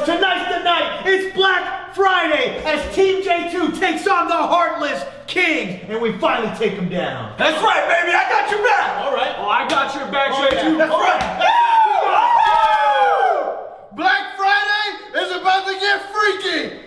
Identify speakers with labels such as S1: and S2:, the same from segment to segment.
S1: because tonight's the night. It's Black Friday as Team J2 takes on the Heartless Kings, and we finally take them down.
S2: That's right, baby. I got your back.
S1: All right.
S2: Oh, I got your back, J2.
S1: That's right.
S3: Black Friday is about to get freaky!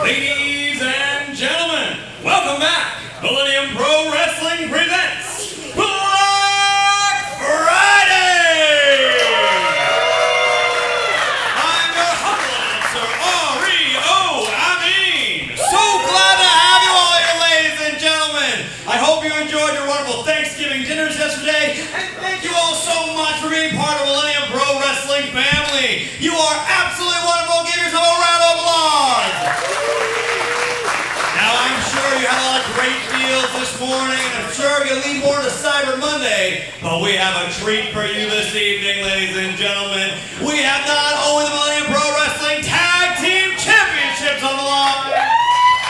S4: Ladies and gentlemen, welcome back. Millennium Pro Wrestling presents Black Friday. I'm your humble announcer, R.E.O. Amin. So glad to have you all here, ladies and gentlemen. I hope you enjoyed your wonderful Thanksgiving dinners yesterday, and thank you all so much for being part of Millennium Pro Wrestling family. You are absolutely wonderful. Give yourself a round of applause. Now, I'm sure you had a lot of great deals this morning, and I'm sure you'll lean more to Cyber Monday, but we have a treat for you this evening, ladies and gentlemen. We have not only the Millennium Pro Wrestling Tag Team Championships on the line.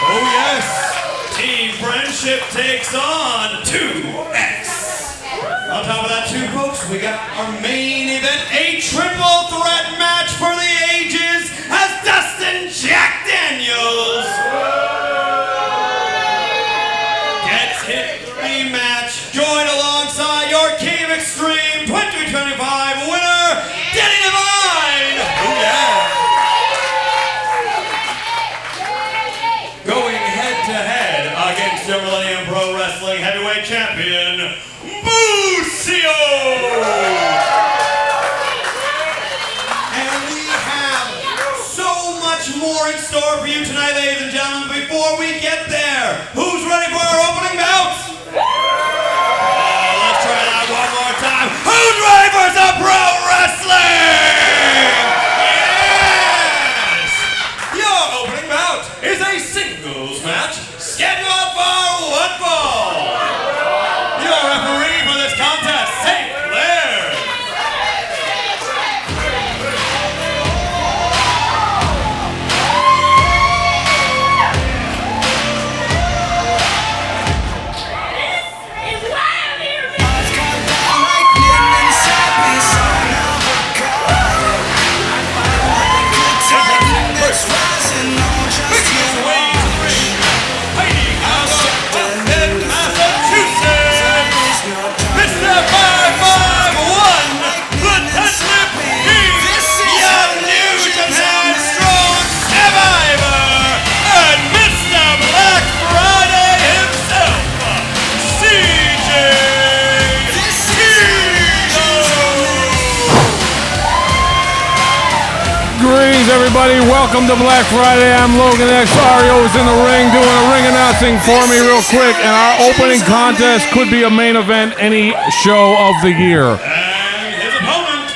S4: Oh, yes. Team Friendship takes on 2X. On top of that, too, folks, we got our main event, a triple threat match for the ages as Dustin Jack Daniels gets hit rematch, joined alongside your King of Extreme 2025 winner, Danny Devine. Oh, yeah. Going head-to-head against your Millennium Pro Wrestling Heavyweight Champion, Busio. And we have so much more in store for you tonight, ladies and gentlemen. Before we get there, who's ready for our opening bout? Let's try that one more time. Who's ready for some pro wrestling? Yes! Your opening bout is a singles match scheduled for one fall. Your referee for this contest, St. Clair.
S5: Greetings, everybody. Welcome to Black Friday. I'm Logan X. Ario is in the ring doing a ring announcing for me real quick, and our opening contest could be a main event any show of the year.
S4: And his opponent.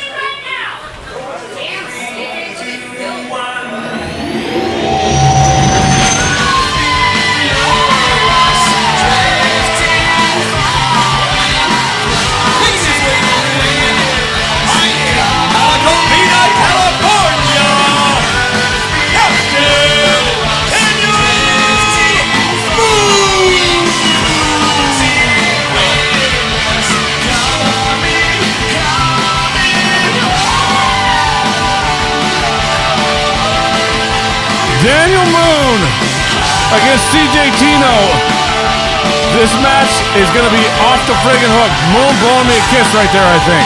S5: Daniel Moon against CJ Tino. This match is going to be off the friggin' hook. Moon blowing me a kiss right there, I think.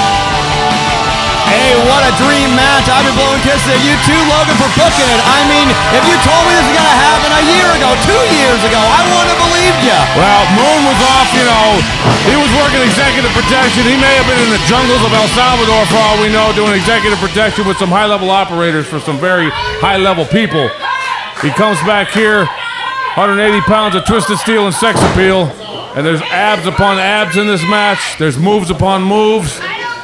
S6: Hey, what a dream match. I've been blowing kisses at you too, Logan, for booking it. I mean, if you told me this was going to happen a year ago, 2 years ago, I wouldn't have believed you.
S5: Well, Moon was off, he was working executive protection. He may have been in the jungles of El Salvador, for all we know, doing executive protection with some high-level operators for some very high-level people. He comes back here, 180 pounds of twisted steel and sex appeal, and there's abs upon abs in this match. There's moves upon moves,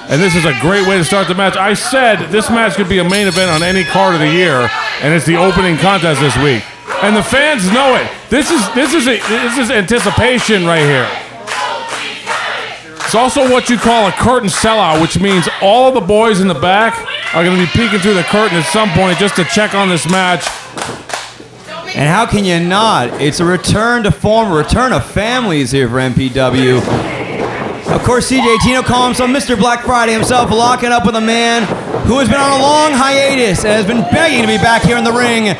S5: and this is a great way to start the match. I said this match could be a main event on any card of the year, and it's the opening contest this week. And the fans know it. This is anticipation right here. It's also what you call a curtain sellout, which means all of the boys in the back are going to be peeking through the curtain at some point just to check on this match.
S6: And how can you not? It's a return to form, a return of families here for MPW. Of course, CJ Tino calls himself Mr. Black Friday himself, locking up with a man who has been on a long hiatus and has been begging to be back here in the ring.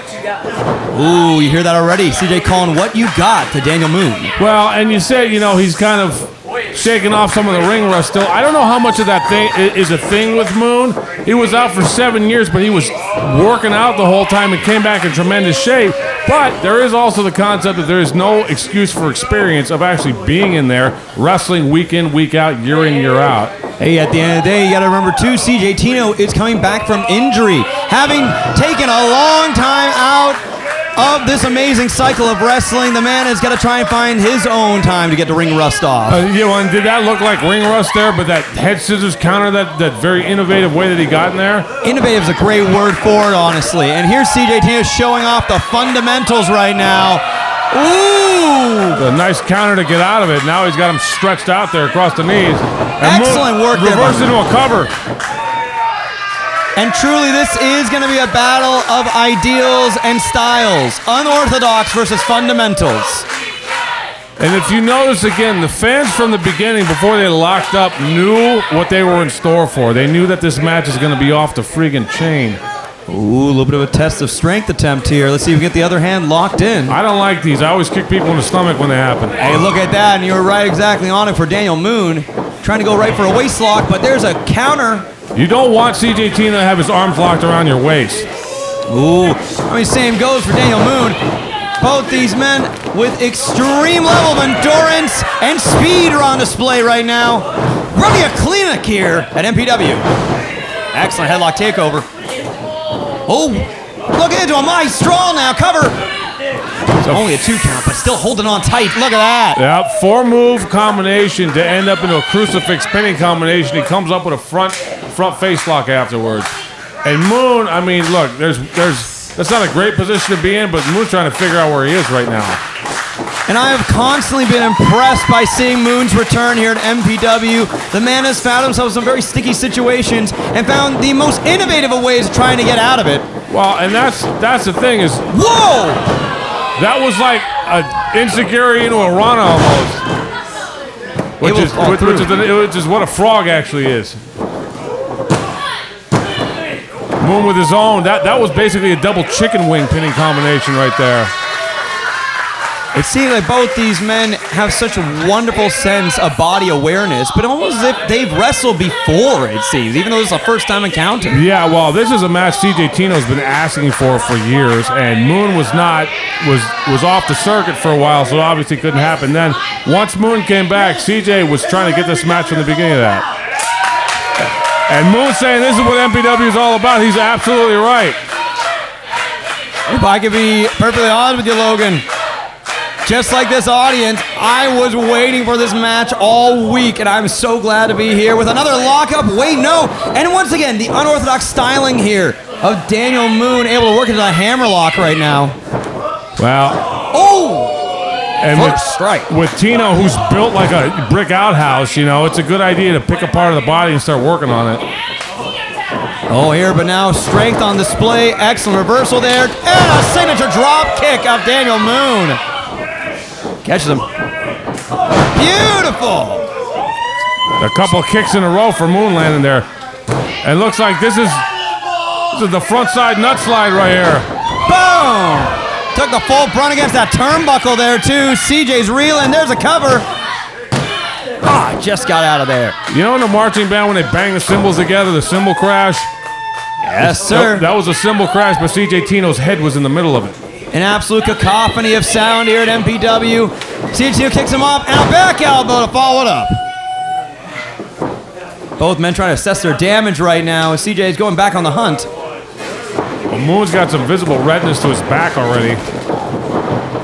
S6: Ooh, you hear that already? CJ calling what you got to Daniel Moon.
S5: Well, and you said, he's kind of shaking off some of the ring rust still. I don't know how much of that thing is a thing with Moon. He was out for 7 years, but he was working out the whole time and came back in tremendous shape. But there is also the concept that there is no excuse for experience of actually being in there, wrestling week in, week out, year in, year out.
S6: Hey, at the end of the day, you got to remember, too, CJ Tino is coming back from injury, having taken a long time out of this amazing cycle of wrestling. The man has got to try and find his own time to get the ring rust off.
S5: And did that look like ring rust there? But that head scissors counter, that very innovative way that he got in there?
S6: Innovative is a great word for it, honestly. And here's CJ Tino showing off the fundamentals right now. Ooh!
S5: A nice counter to get out of it. Now he's got him stretched out there across the knees. And
S6: excellent work there.
S5: Reversed into a cover.
S6: And truly, this is going to be a battle of ideals and styles. Unorthodox versus fundamentals.
S5: And if you notice again, the fans from the beginning, before they locked up, knew what they were in store for. They knew that this match is going to be off the friggin' chain.
S6: Ooh, a little bit of a test of strength attempt here. Let's see if we get the other hand locked in.
S5: I don't like these. I always kick people in the stomach when they happen.
S6: Hey, look at that, and you were right exactly on it for Daniel Moon. Trying to go right for a waist lock, but there's a counter.
S5: You don't want CJ Tino to have his arms locked around your waist.
S6: Ooh, same goes for Daniel Moon. Both these men with extreme level of endurance and speed are on display right now. Running a clinic here at MPW. Excellent headlock takeover. Oh, look into him. Nice straw now. Cover. It's only a 2 count, but still holding on tight. Look at that.
S5: Yeah, 4-move combination to end up into a crucifix pinning combination. He comes up with a front face lock afterwards. And Moon, look, that's not a great position to be in, but Moon's trying to figure out where he is right now.
S6: And I have constantly been impressed by seeing Moon's return here at MPW. The man has found himself in some very sticky situations and found the most innovative of ways of trying to get out of it.
S5: Well, and that's the thing is...
S6: Whoa!
S5: That was like an insecurity into a Rana almost. Which is what a frog actually is. Moon with his own. That was basically a double chicken wing pinning combination right there.
S6: It seems like both these men have such a wonderful sense of body awareness, but almost as if they've wrestled before, it seems, even though this is a first-time encounter.
S5: Yeah, well, this is a match CJ Tino's been asking for years, and Moon was off the circuit for a while, so it obviously couldn't happen then. Once Moon came back, CJ was trying to get this match from the beginning of that. And Moon saying this is what MPW is all about. He's absolutely right.
S6: If I could be perfectly honest with you, Logan, just like this audience, I was waiting for this match all week, and I'm so glad to be here with another lockup. Wait, no. And once again, the unorthodox styling here of Daniel Moon able to work into a hammerlock right now.
S5: Well.
S6: Oh!
S5: And
S6: strike.
S5: With Tino, who's built like a brick outhouse, it's a good idea to pick apart of the body and start working on it.
S6: Oh, here, but now strength on display. Excellent reversal there. And a signature drop kick of Daniel Moon. Catches him. Beautiful.
S5: A couple of kicks in a row for Moon landing there. And looks like this is the front side nut slide right here.
S6: Boom! Took the full brunt against that turnbuckle there, too. CJ's reeling. There's a cover. Just got out of there.
S5: In the marching band when they bang the cymbals together, the cymbal crash?
S6: Yes, sir.
S5: That was a cymbal crash, but CJ Tino's head was in the middle of it.
S6: An absolute cacophony of sound here at MPW. CJ Tino kicks him off, and a back elbow to follow it up. Both men trying to assess their damage right now. CJ is going back on the hunt.
S5: Well, Moon's got some visible redness to his back already.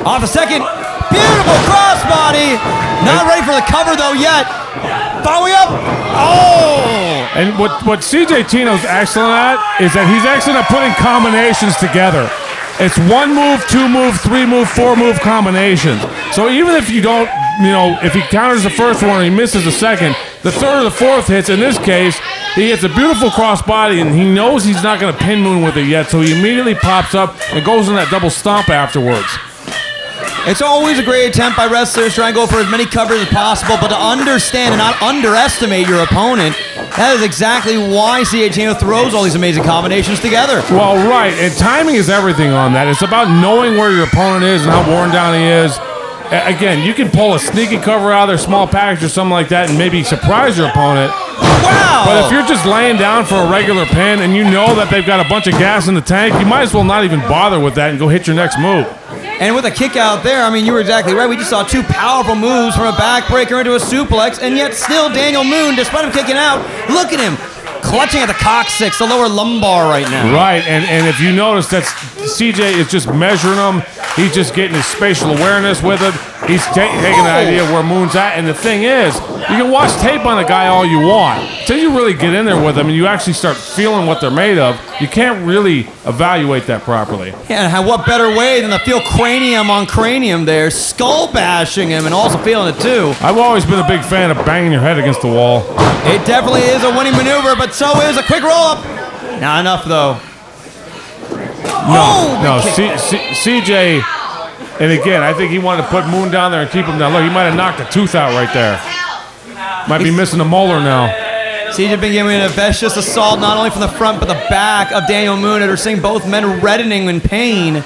S6: Off the second. Beautiful crossbody. Not ready for the cover, though, yet. Following up. Oh!
S5: And what CJ Tino's excellent at is that he's excellent at putting combinations together. It's 1 move, 2 move, 3 move, 4 move combinations. So even if you don't, if he counters the first one and he misses the second, the third or the fourth hits. In this case, he hits a beautiful crossbody and he knows he's not going to pin Moon with it yet, so he immediately pops up and goes in that double stomp afterwards.
S6: It's always a great attempt by wrestlers trying to go for as many covers as possible, but to understand and not underestimate your opponent, that is exactly why CJ Tino throws all these amazing combinations together.
S5: Well, right, and timing is everything on that. It's about knowing where your opponent is and how worn down he is. Again, you can pull a sneaky cover out of their small package or something like that and maybe surprise your opponent.
S6: Wow!
S5: But if you're just laying down for a regular pin and you know that they've got a bunch of gas in the tank, you might as well not even bother with that and go hit your next move.
S6: And with a kick out there, I mean, you were exactly right. We just saw 2 powerful moves from a backbreaker into a suplex, and yet still Daniel Moon, despite him kicking out, look at him, clutching at the coccyx, the lower lumbar right now.
S5: Right, and if you notice that CJ is just measuring him, he's just getting his spatial awareness with it. He's taking an idea of where Moon's at, and the thing is, you can watch tape on a guy all you want. Until you really get in there with them and you actually start feeling what they're made of, you can't really evaluate that properly.
S6: Yeah, and what better way than to feel cranium on cranium there, skull bashing him and also feeling it too.
S5: I've always been a big fan of banging your head against the wall.
S6: It definitely is a winning maneuver, but so is a quick roll-up. Not enough, though.
S5: No, CJ, and again, I think he wanted to put Moon down there and keep him down. Look, he might have knocked a tooth out right there. Might be missing a molar now.
S6: CJ been giving a vicious assault not only from the front but the back of Daniel Moon, and we're seeing both men reddening in pain.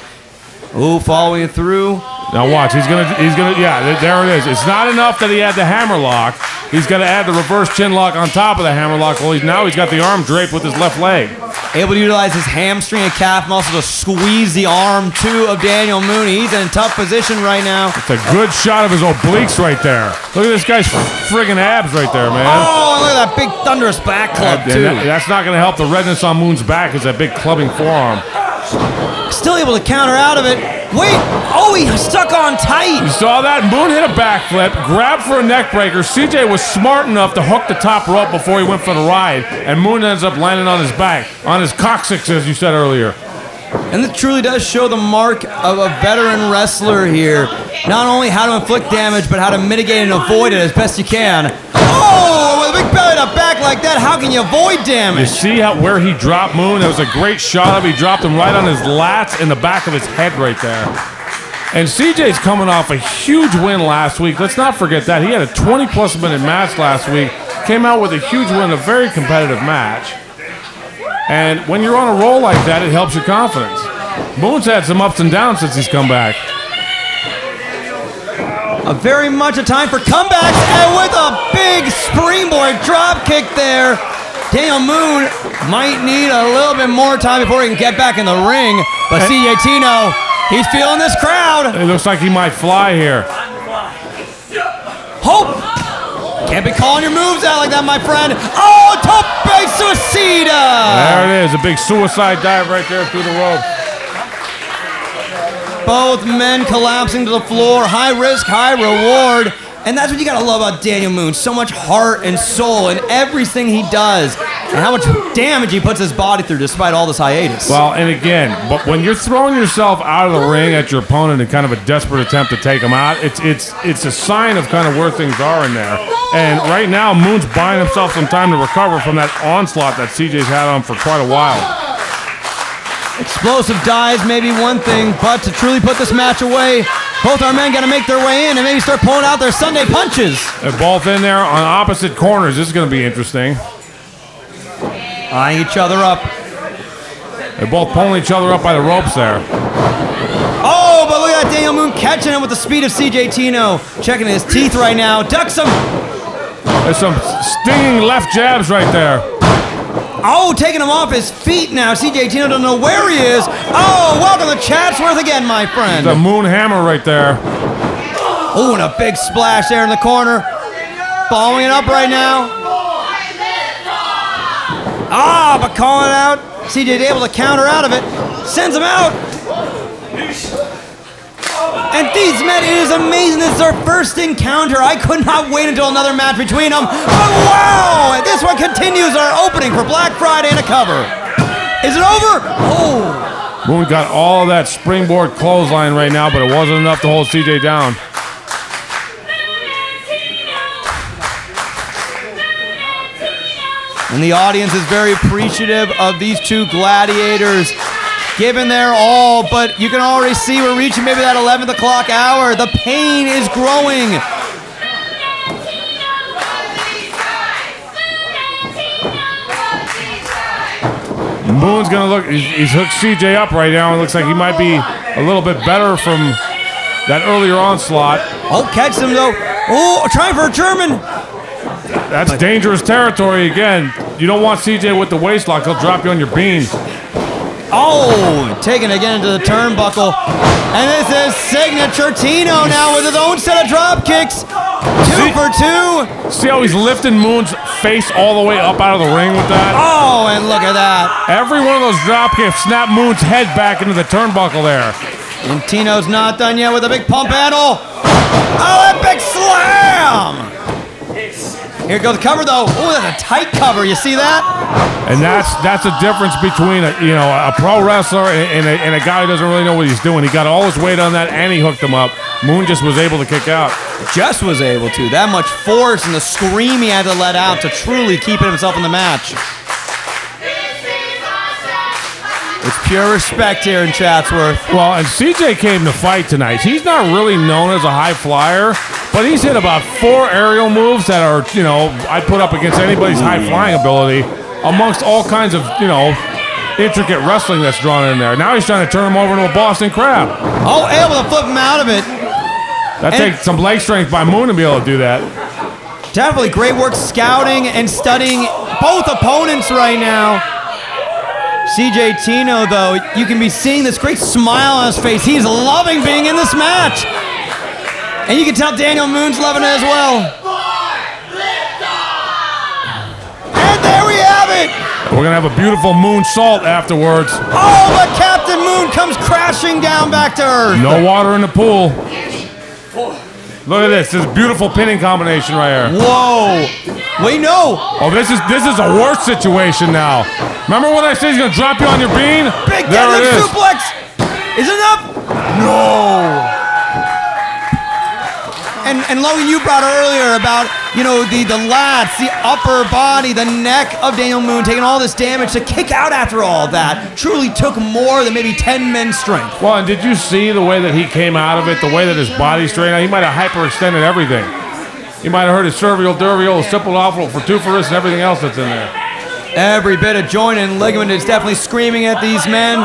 S6: Ooh, following it through.
S5: Now watch, he's gonna, yeah, there it is. It's not enough that he had the hammer lock. He's gonna add the reverse chin lock on top of the hammer lock. Well, now he's got the arm draped with his left leg.
S6: Able to utilize his hamstring and calf muscle to squeeze the arm, too, of Daniel Moon. He's in a tough position right now.
S5: It's a good shot of his obliques right there. Look at this guy's friggin' abs right there, man.
S6: Oh, and look at that big thunderous back club, too.
S5: That's not gonna help the redness on Moon's back, is that big clubbing forearm.
S6: Still able to counter out of it. Wait, oh, he stuck on tight.
S5: You saw that? Moon hit a backflip, grabbed for a neck breaker. CJ was smart enough to hook the top rope before he went for the ride, and Moon ends up landing on his back, on his coccyx, as you said earlier.
S6: And it truly does show the mark of a veteran wrestler here. Not only how to inflict damage, but how to mitigate and avoid it as best you can. Oh, with a big belly to back like that, how can you avoid damage?
S5: You see where he dropped Moon? That was a great shot of him. He dropped him right on his lats in the back of his head right there. And CJ's coming off a huge win last week. Let's not forget that. He had a 20-plus minute match last week. Came out with a huge win, a very competitive match. And when you're on a roll like that, it helps your confidence. Moon's had some ups and downs since he's come back.
S6: A very much a time for comebacks, and with a big springboard drop kick there, Daniel Moon might need a little bit more time before he can get back in the ring, but CJ Tino, he's feeling this crowd.
S5: It looks like he might fly here.
S6: Hope! Can't be calling your moves out like that, my friend. Oh, tope suicida!
S5: There it is, a big suicide dive right there through the rope.
S6: Both men collapsing to the floor. High risk, high reward. And that's what you gotta love about Daniel Moon. So much heart and soul in everything he does. And how much damage he puts his body through despite all this hiatus.
S5: Well, and again, but when you're throwing yourself out of the ring at your opponent in kind of a desperate attempt to take him out, it's a sign of kind of where things are in there. And right now, Moon's buying himself some time to recover from that onslaught that CJ's had on for quite a while.
S6: Explosive dives may be one thing, but to truly put this match away, both our men got to make their way in and maybe start pulling out their Sunday punches.
S5: They're both in there on opposite corners. This is going to be interesting.
S6: Eyeing each other up.
S5: They're both pulling each other up by the ropes there.
S6: Oh, but look at that Daniel Moon catching him with the speed of CJ Tino. Checking his teeth right now. Ducks him.
S5: There's some stinging left jabs right there.
S6: Oh, taking him off his feet now. CJ Tino doesn't know where he is. Oh, welcome to Chatsworth again, my friend.
S5: The Moon Hammer right there.
S6: Oh, and a big splash there in the corner. Following it up right now. Ah, but calling it out. CJ's able to counter out of it. Sends him out. And these men, it is amazing. This is our first encounter. I could not wait until another match between them. But wow! This one continues our opening for Black Friday and a cover. Is it over? Oh.
S5: Moon got all of that springboard clothesline right now, but it wasn't enough to hold CJ down.
S6: And the audience is very appreciative of these two gladiators giving their all, but you can already see we're reaching maybe that 11th o'clock hour. The pain is growing.
S5: Moon's gonna look, he's hooked CJ up right now. It looks like he might be a little bit better from that earlier onslaught.
S6: Oh, catch him though. Oh, trying for a German.
S5: That's dangerous territory again. You don't want CJ with the waist lock. He'll drop you on your bean.
S6: Oh, taking again into the turnbuckle. And this is signature Tino now with his own set of drop kicks. 2 for 2.
S5: See how he's lifting Moon's face all the way up out of the ring with that?
S6: Oh, and look at that.
S5: Every one of those drop kicks snap Moon's head back into the turnbuckle there.
S6: And Tino's not done yet with a big pump handle. Oh, that big slam. Here goes the cover though. Oh, that's a tight cover. You see that?
S5: And that's the difference between a pro wrestler and a guy who doesn't really know what he's doing. He got all his weight on that and he hooked him up. Moon just was able to kick out.
S6: Just was able to. That much force and the scream he had to let out to truly keep himself in the match. It's pure respect here in Chatsworth.
S5: Well, and CJ came to fight tonight. He's not really known as a high flyer, but he's hit about 4 aerial moves that are, I'd put up against anybody's high flying ability, amongst all kinds of, intricate wrestling that's drawn in there. Now he's trying to turn him over into a Boston Crab.
S6: Oh, able to flip him out of it.
S5: That takes some leg strength by Moon to be able to do that.
S6: Definitely great work scouting and studying both opponents right now. CJ Tino, though, you can be seeing this great smile on his face. He's loving being in this match. And you can tell Daniel Moon's loving it as well. And there we have it.
S5: We're going to have a beautiful moonsault afterwards.
S6: Oh, but Captain Moon comes crashing down back to earth.
S5: No water in the pool. Look at this. This is a beautiful pinning combination right here.
S6: Whoa. Wait, no.
S5: Oh, this is a worse situation now. Remember when I said he's going to drop you on your bean?
S6: Big
S5: there it
S6: deadlift
S5: is.
S6: suplex. Is it enough? No. And Logan, you brought earlier about, the lats, the upper body, the neck of Daniel Moon taking all this damage to kick out after all that. Truly took more than maybe 10 men's strength.
S5: Well, and did you see the way that he came out of it, the way that his body straightened out? He might have hyperextended everything. He might have hurt his cervical, dervial, simple for two for wrist, and everything else that's in there.
S6: Every bit of joint and ligament is definitely screaming at these men.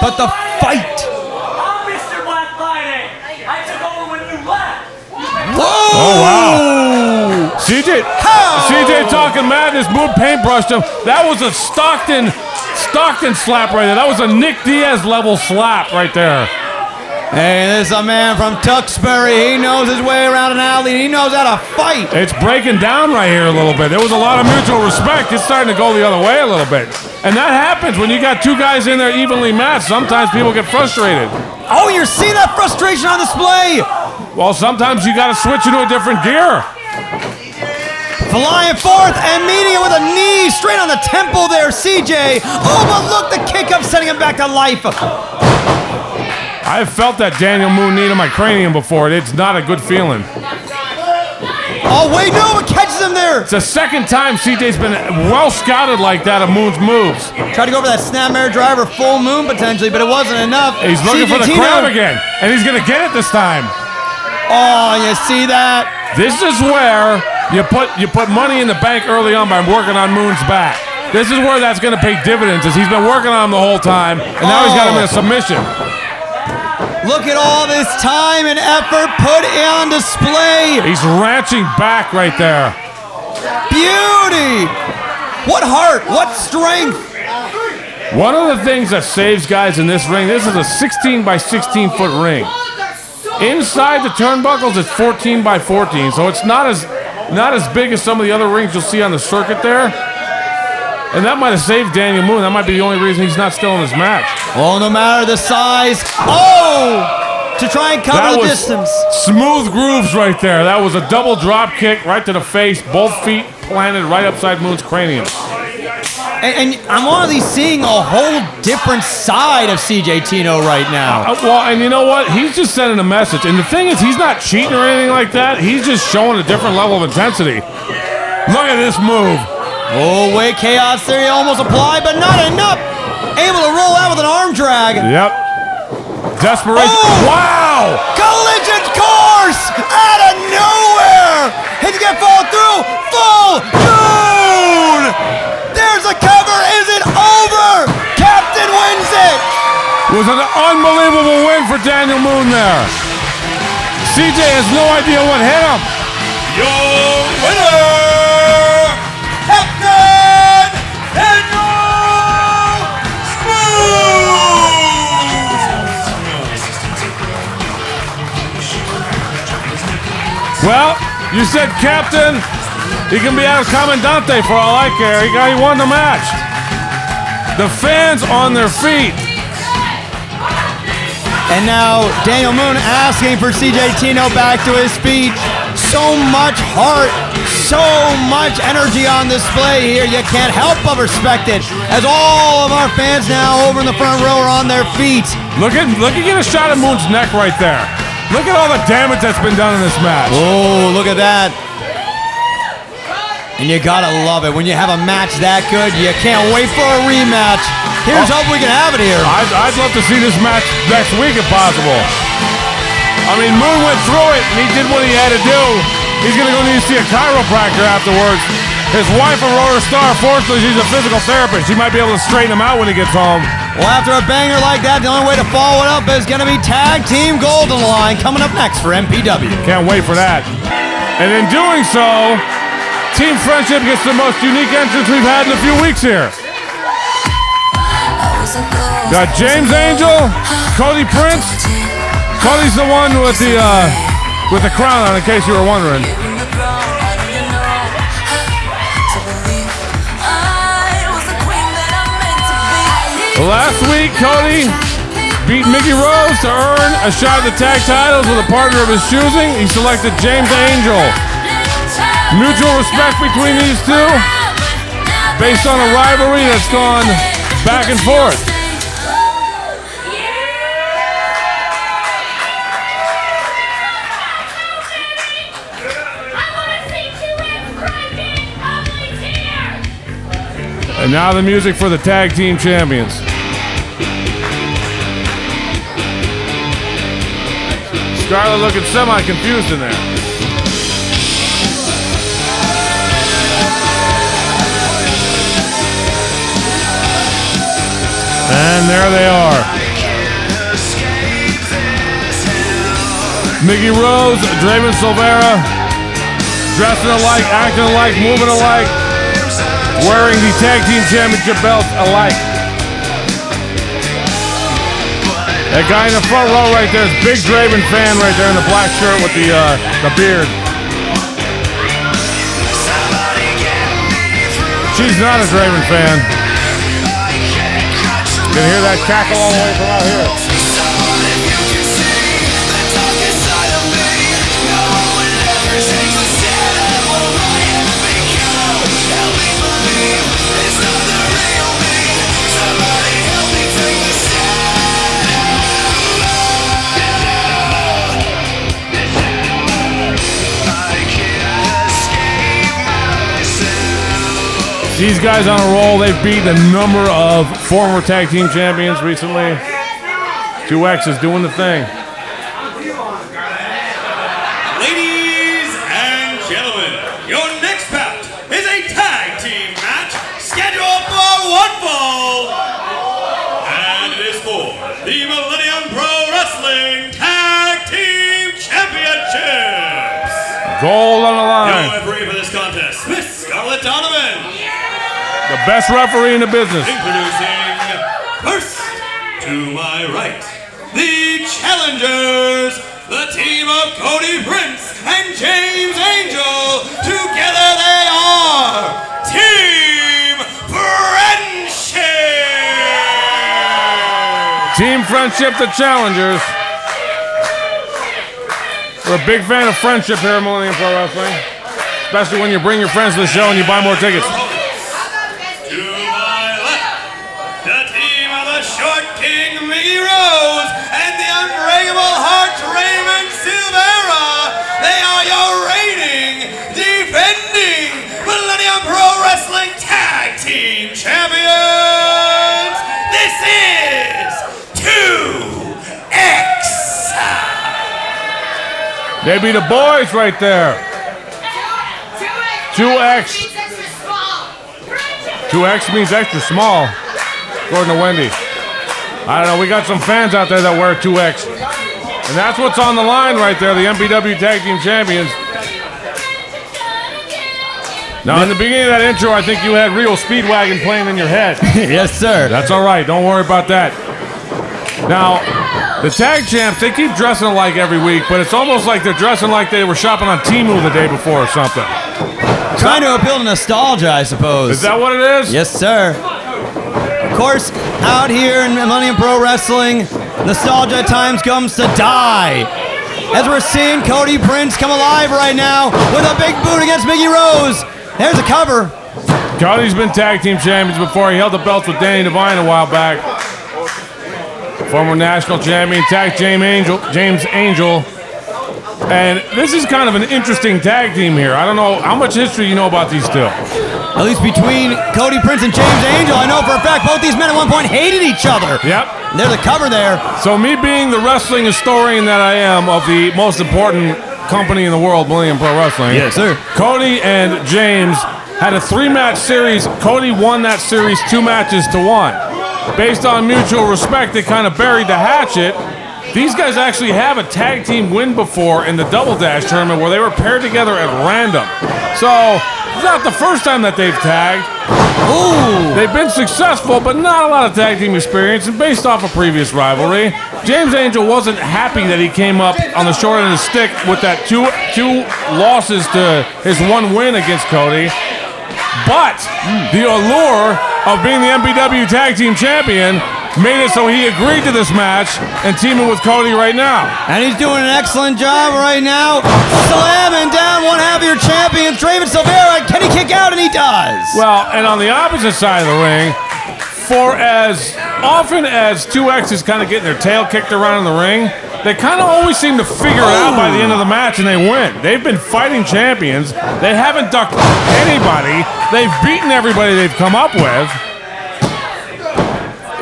S6: But the fight.
S2: I'm Mr. Black Friday. I took over when you left.
S6: Whoa!
S5: Oh, wow. CJ talking madness, Moon paintbrushed him. That was a Stockton slap right there. That was a Nick Diaz level slap right there.
S6: Hey, this is a man from Tewksbury. He knows his way around an alley. He knows how to fight.
S5: It's breaking down right here a little bit. There was a lot of mutual respect. It's starting to go the other way a little bit. And that happens when you got two guys in there evenly matched. Sometimes people get frustrated.
S6: Oh, you're seeing that frustration on display.
S5: Well, sometimes you got to switch into a different gear.
S6: Flying forth and meeting it with a knee straight on the temple there, CJ. Oh, but look, the kick up setting him back to life.
S5: I've felt that Daniel Moon knee to my cranium before. It's not a good feeling.
S6: Oh, wait, no, it catches him there.
S5: It's the second time CJ's been well scouted like that of Moon's moves.
S6: Tried to go for that snapmare driver, full Moon potentially, but it wasn't enough.
S5: He's looking for the crab again, and he's going to get it this time.
S6: Oh, you see that?
S5: This is where you put money in the bank early on by working on Moon's back. This is where that's going to pay dividends, as he's been working on him the whole time, and now he's got him in a submission.
S6: Look at all this time and effort put on display.
S5: He's ranching back right there.
S6: Beauty. What heart, what strength.
S5: One of the things that saves guys in this ring, this is a 16 by 16 foot ring. Inside the turnbuckles, it's 14 by 14, so it's not as big as some of the other rings you'll see on the circuit there. And that might have saved Daniel Moon. That might be the only reason he's not still in this match.
S6: Oh, no matter the size. Oh! to try and cover the distance.
S5: Smooth grooves right there. That was a double drop kick right to the face. Both feet planted right upside Moon's cranium.
S6: And I'm honestly seeing a whole different side of CJ Tino right now.
S5: Well, and you know what? He's just sending a message. And the thing is, he's not cheating or anything like that. He's just showing a different level of intensity. Look at this move.
S6: Oh, wait, chaos theory almost applied, but not enough. Able to roll out with an arm drag.
S5: Yep. Desperation.
S6: Oh!
S5: Wow!
S6: Collision course out of nowhere. He can fall through. Full moon. There's a cover. Is it over? Captain wins it.
S5: It was an unbelievable win for Daniel Moon there. CJ has no idea what hit him.
S4: Your winner, Captain Daniel Smooth!
S5: Well, you said Captain. He can be out of Commandante for all I care. He won the match. The fans on their feet.
S6: And now Daniel Moon asking for CJ Tino back to his feet. So much heart, so much energy on display here. You can't help but respect it. As all of our fans now over in the front row are on their feet.
S5: Look at get a shot of Moon's neck right there. Look at all the damage that's been done in this match.
S6: Oh, look at that. And you gotta love it. When you have a match that good, you can't wait for a rematch. Here's hope we can have it here.
S5: I'd love to see this match next week if possible. I mean, Moon went through it, and he did what he had to do. He's going to go need to see a chiropractor afterwards. His wife, Aurora Star, fortunately, she's a physical therapist. She might be able to straighten him out when he gets home.
S6: Well, after a banger like that, the only way to follow it up is going to be Tag Team Golden Line coming up next for MPW.
S5: Can't wait for that. And in doing so, Team Friendship gets the most unique entrance we've had in a few weeks here. Got James Angel, Cody Prince. Cody's the one with the crown on, in case you were wondering. Last week, Cody beat Mickey Rose to earn a shot at the tag titles with a partner of his choosing. He selected James Angel. Mutual respect between these two, based on a rivalry that's gone back and forth. And now the music for the tag team champions. Scarlett looking semi-confused in there. And there they are. Mickey Rose, Draven Silvera, dressing alike, acting alike, moving alike, wearing the tag team championship belts alike. That guy in the front row right there is big Draven fan right there in the black shirt with the beard. She's not a Draven fan. You can hear that cackle all the way from out here. These guys on a roll. They've beaten a number of former tag team champions recently. 2X is doing the thing.
S4: Ladies and gentlemen, your next bout is a tag team match scheduled for one fall. And it is for the Millennium Pro Wrestling Tag Team Championships.
S5: Gold on the line.
S4: Your referee for this contest, Miss Scarlett Donovan.
S5: The best referee in the business.
S4: Introducing first, to my right, the challengers, the team of Cody Prince and James Angel. Together they are Team Friendship.
S5: Team Friendship, the challengers. We're a big fan of friendship here at Millennium Pro Wrestling, especially when you bring your friends to the show and you buy more tickets.
S4: To my left, the team of the Short King, Mickey Rose, and the Unbreakable Heart, Raymond Silvera. They are your reigning, defending Millennium Pro Wrestling Tag Team Champions. This is 2X.
S5: They be the boys right there. 2X. 2X means extra small, according to Wendy. I don't know, we got some fans out there that wear 2X. And that's what's on the line right there, the MPW Tag Team Champions. Now, in the beginning of that intro, I think you had Real Speedwagon playing in your head.
S6: Yes, sir.
S5: That's all right. Don't worry about that. Now, the tag champs, they keep dressing alike every week, but it's almost like they're dressing like they were shopping on Temu the day before or something.
S6: Trying to appeal to nostalgia, I suppose.
S5: Is that what it is?
S6: Yes, sir. Of course, out here in Millennium Pro Wrestling, nostalgia at times comes to die. As we're seeing Cody Prince come alive right now with a big boot against Mickey Rose. There's a cover.
S5: Cody's been tag team champions before. He held the belts with Danny Devine a while back. Former national champion, tag James Angel. And this is kind of an interesting tag team here. I don't know how much history you know about these two.
S6: At least between Cody Prince and James Angel, I know for a fact both these men at one point hated each other.
S5: Yep.
S6: There's a cover there.
S5: So me being the wrestling historian that I am of the most important company in the world, Millennium Pro Wrestling.
S6: Yes, sir.
S5: Cody and James had a 3-match series. Cody won that series 2 matches to 1. Based on mutual respect, they kind of buried the hatchet. These guys actually have a tag team win before in the Double Dash tournament where they were paired together at random. So it's not the first time that they've tagged.
S6: Ooh.
S5: They've been successful, but not a lot of tag team experience, and based off a previous rivalry. James Angel wasn't happy that he came up on the short end of the stick with that two losses to his 1 win against Cody. But the allure of being the MPW Tag Team Champion made it so he agreed to this match and teaming with Cody right now.
S6: And he's doing an excellent job right now. Slamming down one half of your champions, Draven Silvera. Can he kick out? And he does.
S5: Well, and on the opposite side of the ring, for as often as 2X is kind of getting their tail kicked around in the ring, they kind of always seem to figure it out by the end of the match and they win. They've been fighting champions. They haven't ducked anybody. They've beaten everybody they've come up with.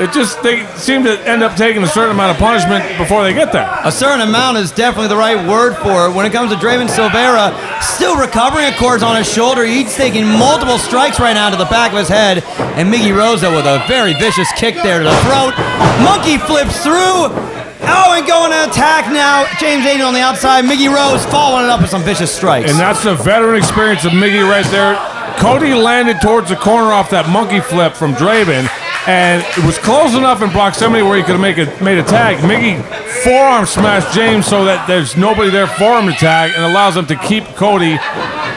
S5: It just, they seem to end up taking a certain amount of punishment before they get there.
S6: A certain amount is definitely the right word for it. When it comes to Draven Silvera, still recovering, of course, on his shoulder. He's taking multiple strikes right now to the back of his head. And Mickey Rose with a very vicious kick there to the throat. Monkey flips through. Oh, and going to attack now. James Angel on the outside. Mickey Rose following it up with some vicious strikes.
S5: And that's the veteran experience of Mickey right there. Cody landed towards the corner off that monkey flip from Draven. And it was close enough in proximity where he could have made a tag. Mickey forearm smashed James so that there's nobody there for him to tag and allows him to keep Cody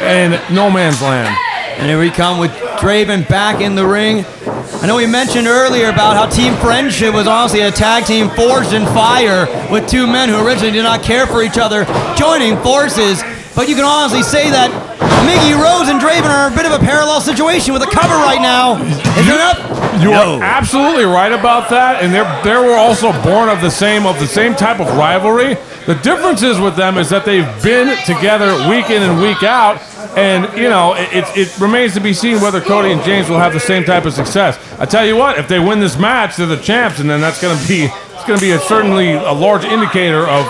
S5: in no man's land.
S6: And here we come with Draven back in the ring. I know we mentioned earlier about how Team Friendship was honestly a tag team forged in fire with 2 men who originally did not care for each other joining forces. But you can honestly say that Mickey Rose and Draven are a bit of a parallel situation with a cover right now. Is it up?
S5: You are absolutely right about that, and they were also born of the same type of rivalry. The difference is with them is that they've been together week in and week out, and you know it remains to be seen whether Cody and James will have the same type of success. I tell you what, if they win this match, they're the champs, and then that's going to be certainly a large indicator of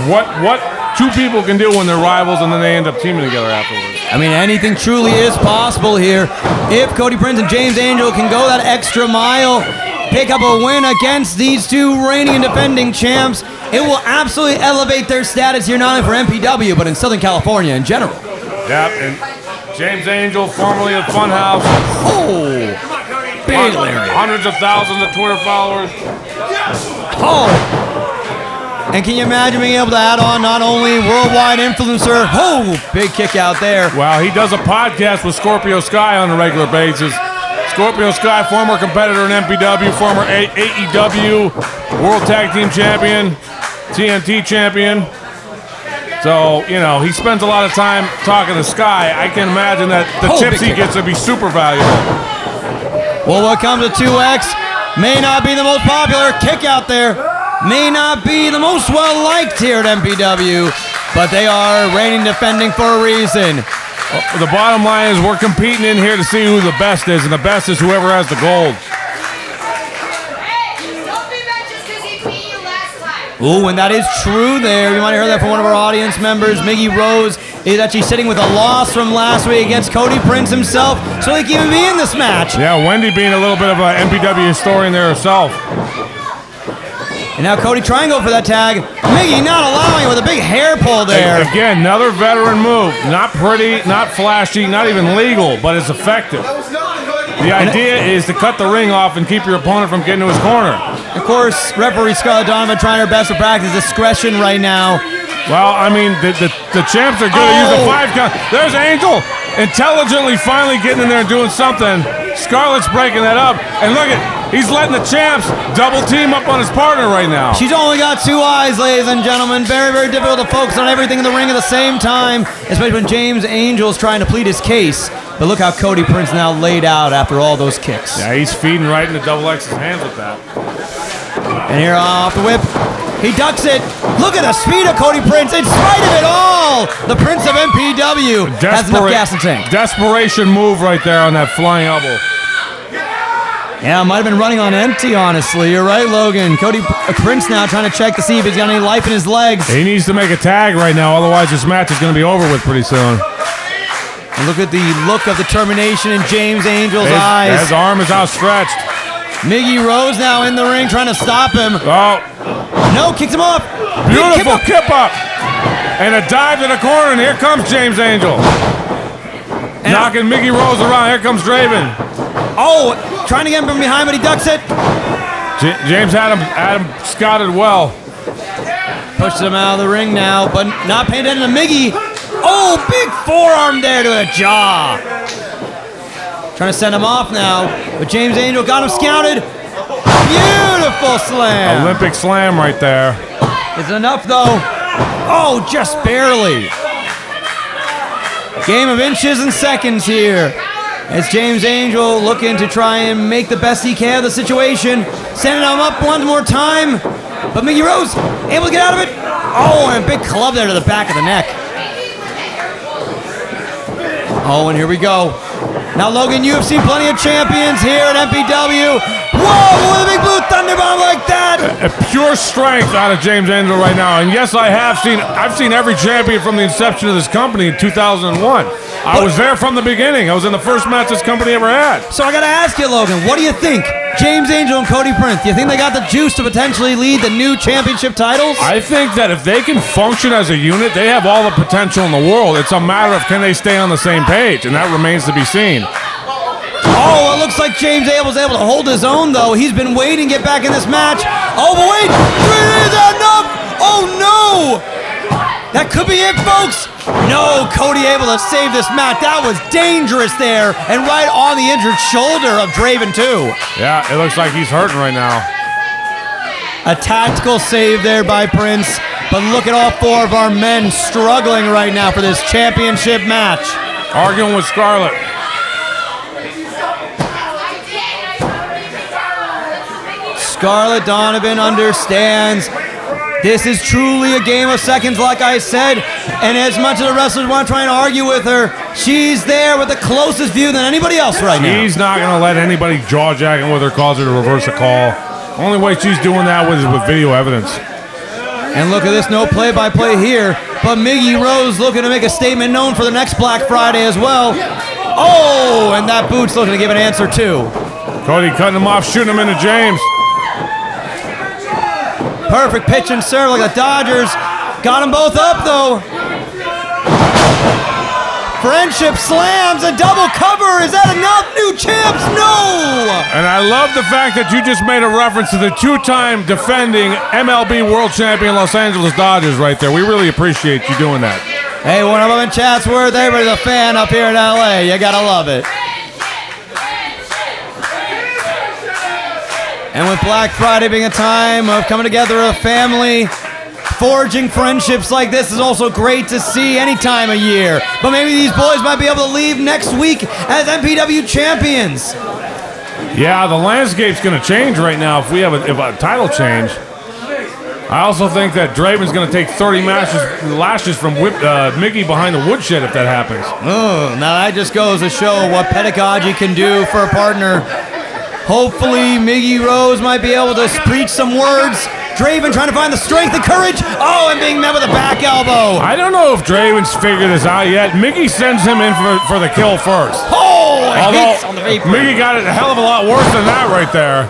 S5: what 2 people can do when they're rivals, and then they end up teaming together afterwards.
S6: I mean, anything truly is possible here. If Cody Prince and James Angel can go that extra mile, pick up a win against these 2 reigning and defending champs, it will absolutely elevate their status here, not only for MPW, but in Southern California in general.
S5: Yep, and James Angel, formerly of Funhouse.
S6: Oh, big Larry.
S5: Hundreds of thousands of Twitter followers.
S6: Oh. And can you imagine being able to add on not only worldwide influencer, big kick out there.
S5: Well, he does a podcast with Scorpio Sky on a regular basis. Scorpio Sky, former competitor in MPW, former AEW World Tag Team Champion, TNT Champion. So, you know, he spends a lot of time talking to Sky. I can imagine that the tips he gets would be super valuable.
S6: Well, what comes to 2X may not be the most popular kick out there, may not be the most well-liked here at MPW, but they are reigning defending for a reason.
S5: The bottom line is we're competing in here to see who the best is, and the best is whoever has the gold.
S6: Ooh, and that is true there. You might have heard that from one of our audience members. Miggy Rose is actually sitting with a loss from last week against Cody Prince himself, so he can even be in this match.
S5: Yeah, Wendy being a little bit of an MPW historian there herself.
S6: And now Cody trying to go for that tag. Miggy not allowing it with a big hair pull there.
S5: Again, another veteran move. Not pretty, not flashy, not even legal, but it's effective. The idea is to cut the ring off and keep your opponent from getting to his corner.
S6: Of course, referee Scarlett Donovan trying her best to practice discretion right now.
S5: Well, I mean, the champs are going to use the 5 count. There's Angel intelligently finally getting in there and doing something. Scarlett's breaking that up. And look at, he's letting the champs double team up on his partner right now.
S6: She's only got 2 eyes, ladies and gentlemen. Very, very difficult to focus on everything in the ring at the same time, especially when James Angel's trying to plead his case. But look how Cody Prince now laid out after all those kicks.
S5: Yeah, he's feeding right into Double X's hands with that.
S6: And here off the whip, he ducks it. Look at the speed of Cody Prince in spite of it all. The Prince of MPW has enough gas in the tank.
S5: Desperation move right there on that flying elbow.
S6: Yeah, might have been running on empty, honestly. You're right, Logan. Cody Prince now trying to check to see if he's got any life in his legs.
S5: He needs to make a tag right now, otherwise this match is going to be over with pretty soon.
S6: And look at the look of determination in James Angel's eyes.
S5: His arm is outstretched.
S6: Miggy Rose now in the ring trying to stop him.
S5: Oh.
S6: No, kicks him off.
S5: Beautiful kip up. And a dive to the corner, and here comes James Angel. And knocking Miggy Rose around. Here comes Draven.
S6: Oh, trying to get him from behind, but he ducks it.
S5: James had him scouted well.
S6: Pushes him out of the ring now, but not paying attention to Miggy. Oh, big forearm there to the jaw. Trying to send him off now, but James Angel got him scouted. Beautiful slam.
S5: Olympic slam right there.
S6: Is it enough though? Oh, just barely. Game of inches and seconds here. As James Angel looking to try and make the best he can of the situation. Sending him up one more time. But Miggy Rose able to get out of it. Oh, and a big club there to the back of the neck. Oh, and here we go. Now, Logan, you have seen plenty of champions here at MPW. Whoa, with a big blue thunderbomb like that.
S5: Pure strength out of James Angel right now. And yes, I've seen every champion from the inception of this company in 2001. I was there from the beginning. I was in the first match this company ever had.
S6: So I got to ask you, Logan, what do you think? James Angel and Cody Prince, do you think they got the juice to potentially lead the new championship titles?
S5: I think that if they can function as a unit, they have all the potential in the world. It's a matter of can they stay on the same page, and that remains to be seen.
S6: Oh, it looks like James Abel's able to hold his own, though. He's been waiting to get back in this match. Oh, but wait! Is that enough? Oh, no! That could be it, folks. No, Cody able to save this match. That was dangerous there, and right on the injured shoulder of Draven, too.
S5: Yeah, it looks like he's hurting right now.
S6: A tactical save there by Prince, but look at all 4 of our men struggling right now for this championship match.
S5: Arguing with Scarlett.
S6: Scarlett Donovan understands this is truly a game of seconds, like I said, and as much as the wrestlers want to try and argue with her, she's there with the closest view than anybody else right now.
S5: She's not going to let anybody jaw-jacking with her cause her to reverse a call. Only way she's doing that is with video evidence.
S6: And look at this, no play-by-play here, but Miggy Rose looking to make a statement known for the next Black Friday as well. Oh, and that boot's looking to give an answer too.
S5: Cody cutting him off, shooting him into James.
S6: Perfect pitch and serve like the Dodgers. Got them both up, though. Friendship slams, a double cover. Is that enough? New champs? No!
S5: And I love the fact that you just made a reference to the 2-time defending MLB World Champion Los Angeles Dodgers right there. We really appreciate you doing that.
S6: Hey, one of them in Chatsworth. Everybody's a fan up here in LA. You gotta love it. And with Black Friday being a time of coming together as a family, Forging friendships like this is also great to see any time of year. But maybe these boys might be able to leave next week as MPW champions.
S5: Yeah, the landscape's going to change right now if we have a title change. I also think that Draven's going to take 30 lashes from Mickey behind the woodshed if that happens.
S6: Oh, now that just goes to show what pedagogy can do for a partner. Hopefully, Miggy Rose might be able to preach some words. Draven trying to find the strength and courage. Oh, and being met with a back elbow.
S5: I don't know if Draven's figured this out yet. Mickey sends him in for the kill first.
S6: Oh,
S5: although
S6: hits on the apron.
S5: Mickey got it a hell of a lot worse than that right there.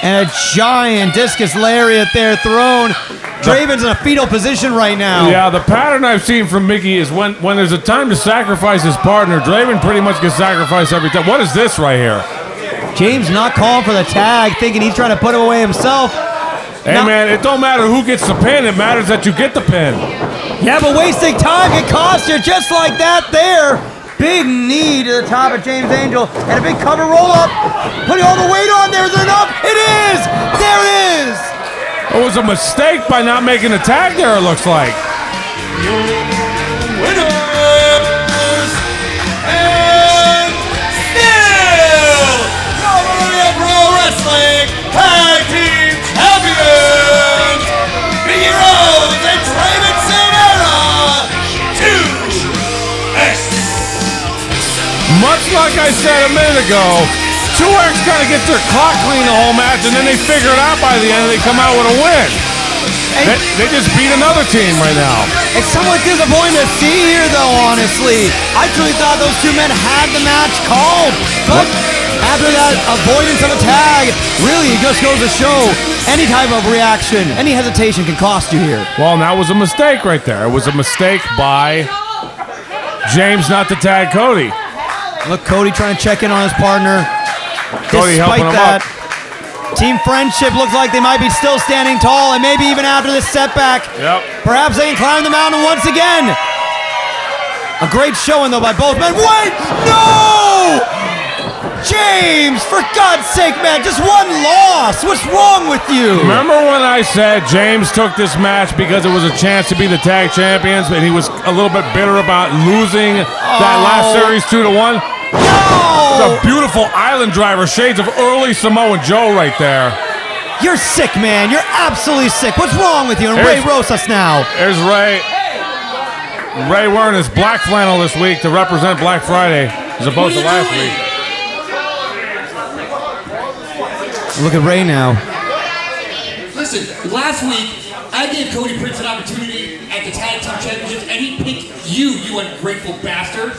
S6: And a giant discus lariat there thrown. Draven's in a fetal position right now.
S5: Yeah, the pattern I've seen from Mickey is when there's a time to sacrifice his partner, Draven pretty much gets sacrificed every time. What is this right here?
S6: James not calling for the tag, thinking he's trying to put him away himself.
S5: Hey, man, it don't matter who gets the pin. It matters that you get the pin.
S6: Yeah, but wasting time can cost you just like that there. Big knee to the top of James Angel and a big cover roll up. Putting all the weight on there. Is it enough? It is! There it is!
S5: It was a mistake by not making a tag there, it looks like.
S4: Winners and still Millennium Pro Wrestling Tag Team Champions, Mickey Rose and Draven Sinera, 2X.
S5: Much like I said a minute ago, 2X kind of gets their clock clean the whole match, and then they figure it out by the end, and they come out with a win. They just beat another team right now.
S6: It's somewhat disappointing to see here, though, honestly. I truly thought those two men had the match called. But after that avoidance of a tag, really, it just goes to show any type of reaction, any hesitation can cost you here.
S5: Well, and that was a mistake right there. It was a mistake by James not to tag Cody.
S6: Look, Cody trying to check in on his partner.
S5: Cody helping him up.
S6: Team friendship looks like they might be still standing tall, and maybe even after this setback, perhaps they can climb the mountain once again. A great showing, though, by both men. Wait! No! James, for God's sake, man, just one loss. What's wrong with you?
S5: Remember when I said James took this match because it was a chance to be the tag champions, and he was a little bit bitter about losing that last series 2-1?
S6: No!
S5: It's a beautiful island driver, shades of early Samoa Joe right there.
S6: You're sick, man. You're absolutely sick. What's wrong with you? And Ray Rosas now.
S5: There's Ray. Ray wearing his black flannel this week to represent Black Friday as opposed to last week.
S6: Look at Ray now.
S7: Listen, last week, I gave Cody Prince an opportunity at the Tag Team Championships, and he picked you ungrateful bastard.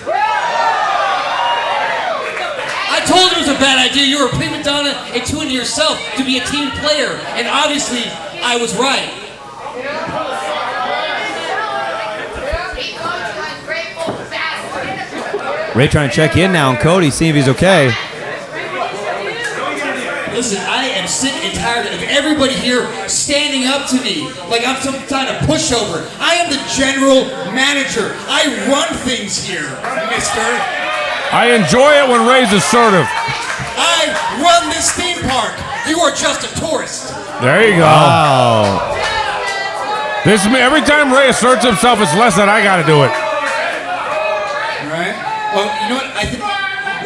S7: I told him it was a bad idea. You were a prima donna and too into yourself to be a team player, and obviously, I was right.
S6: Ray trying to check in now on Cody, see if he's okay.
S7: Listen, I am sick and tired of everybody here standing up to me like I'm some kind of pushover. I am the general manager. I run things here, mister.
S5: I enjoy it when Ray's assertive.
S7: I run this theme park. You are just a tourist.
S5: There you go.
S6: Oh.
S5: Every time Ray asserts himself, it's less that I got to do it.
S7: All right. Well, you know what? I think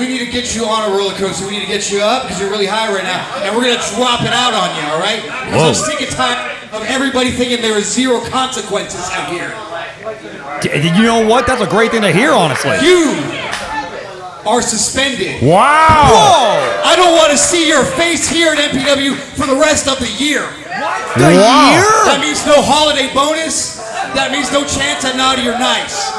S7: we need to get you on a roller coaster. We need to get you up because you're really high right now, and we're gonna drop it out on you. All right? Because I'm sick and tired of everybody thinking there is zero consequences out here.
S6: You know what? That's a great thing to hear, honestly.
S7: You are suspended.
S5: Wow.
S6: Whoa!
S7: I don't want to see your face here at MPW for the rest of the year.
S6: The year?
S7: That means no holiday bonus. That means no chance at Naughty or Nice.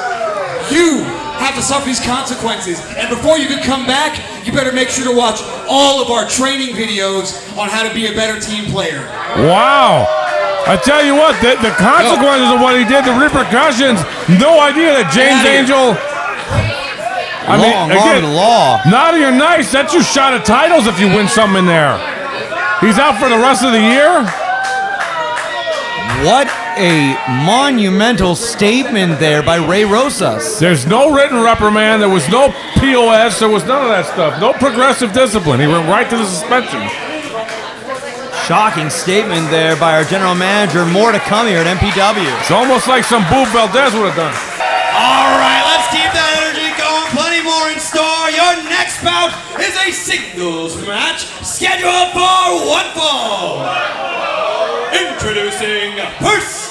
S7: You have to suffer these consequences. And before you can come back, you better make sure to watch all of our training videos on how to be a better team player.
S5: Wow. I tell you what, the consequences of what he did, the repercussions, no idea that James Angel...
S6: Law.
S5: Naughty or Nice, that's your shot at titles if you win something in there. He's out for the rest of the year?
S6: What a monumental statement there by Ray Rosas.
S5: There's no written reprimand. There was no POS. There was none of that stuff. No progressive discipline. He went right to the suspension.
S6: Shocking statement there by our general manager. More to come here at MPW.
S5: It's almost like some Boo Valdez would have done.
S4: All right, let's keep that energy going. Plenty more in store. Your next bout is a singles match scheduled for one fall. Introducing first.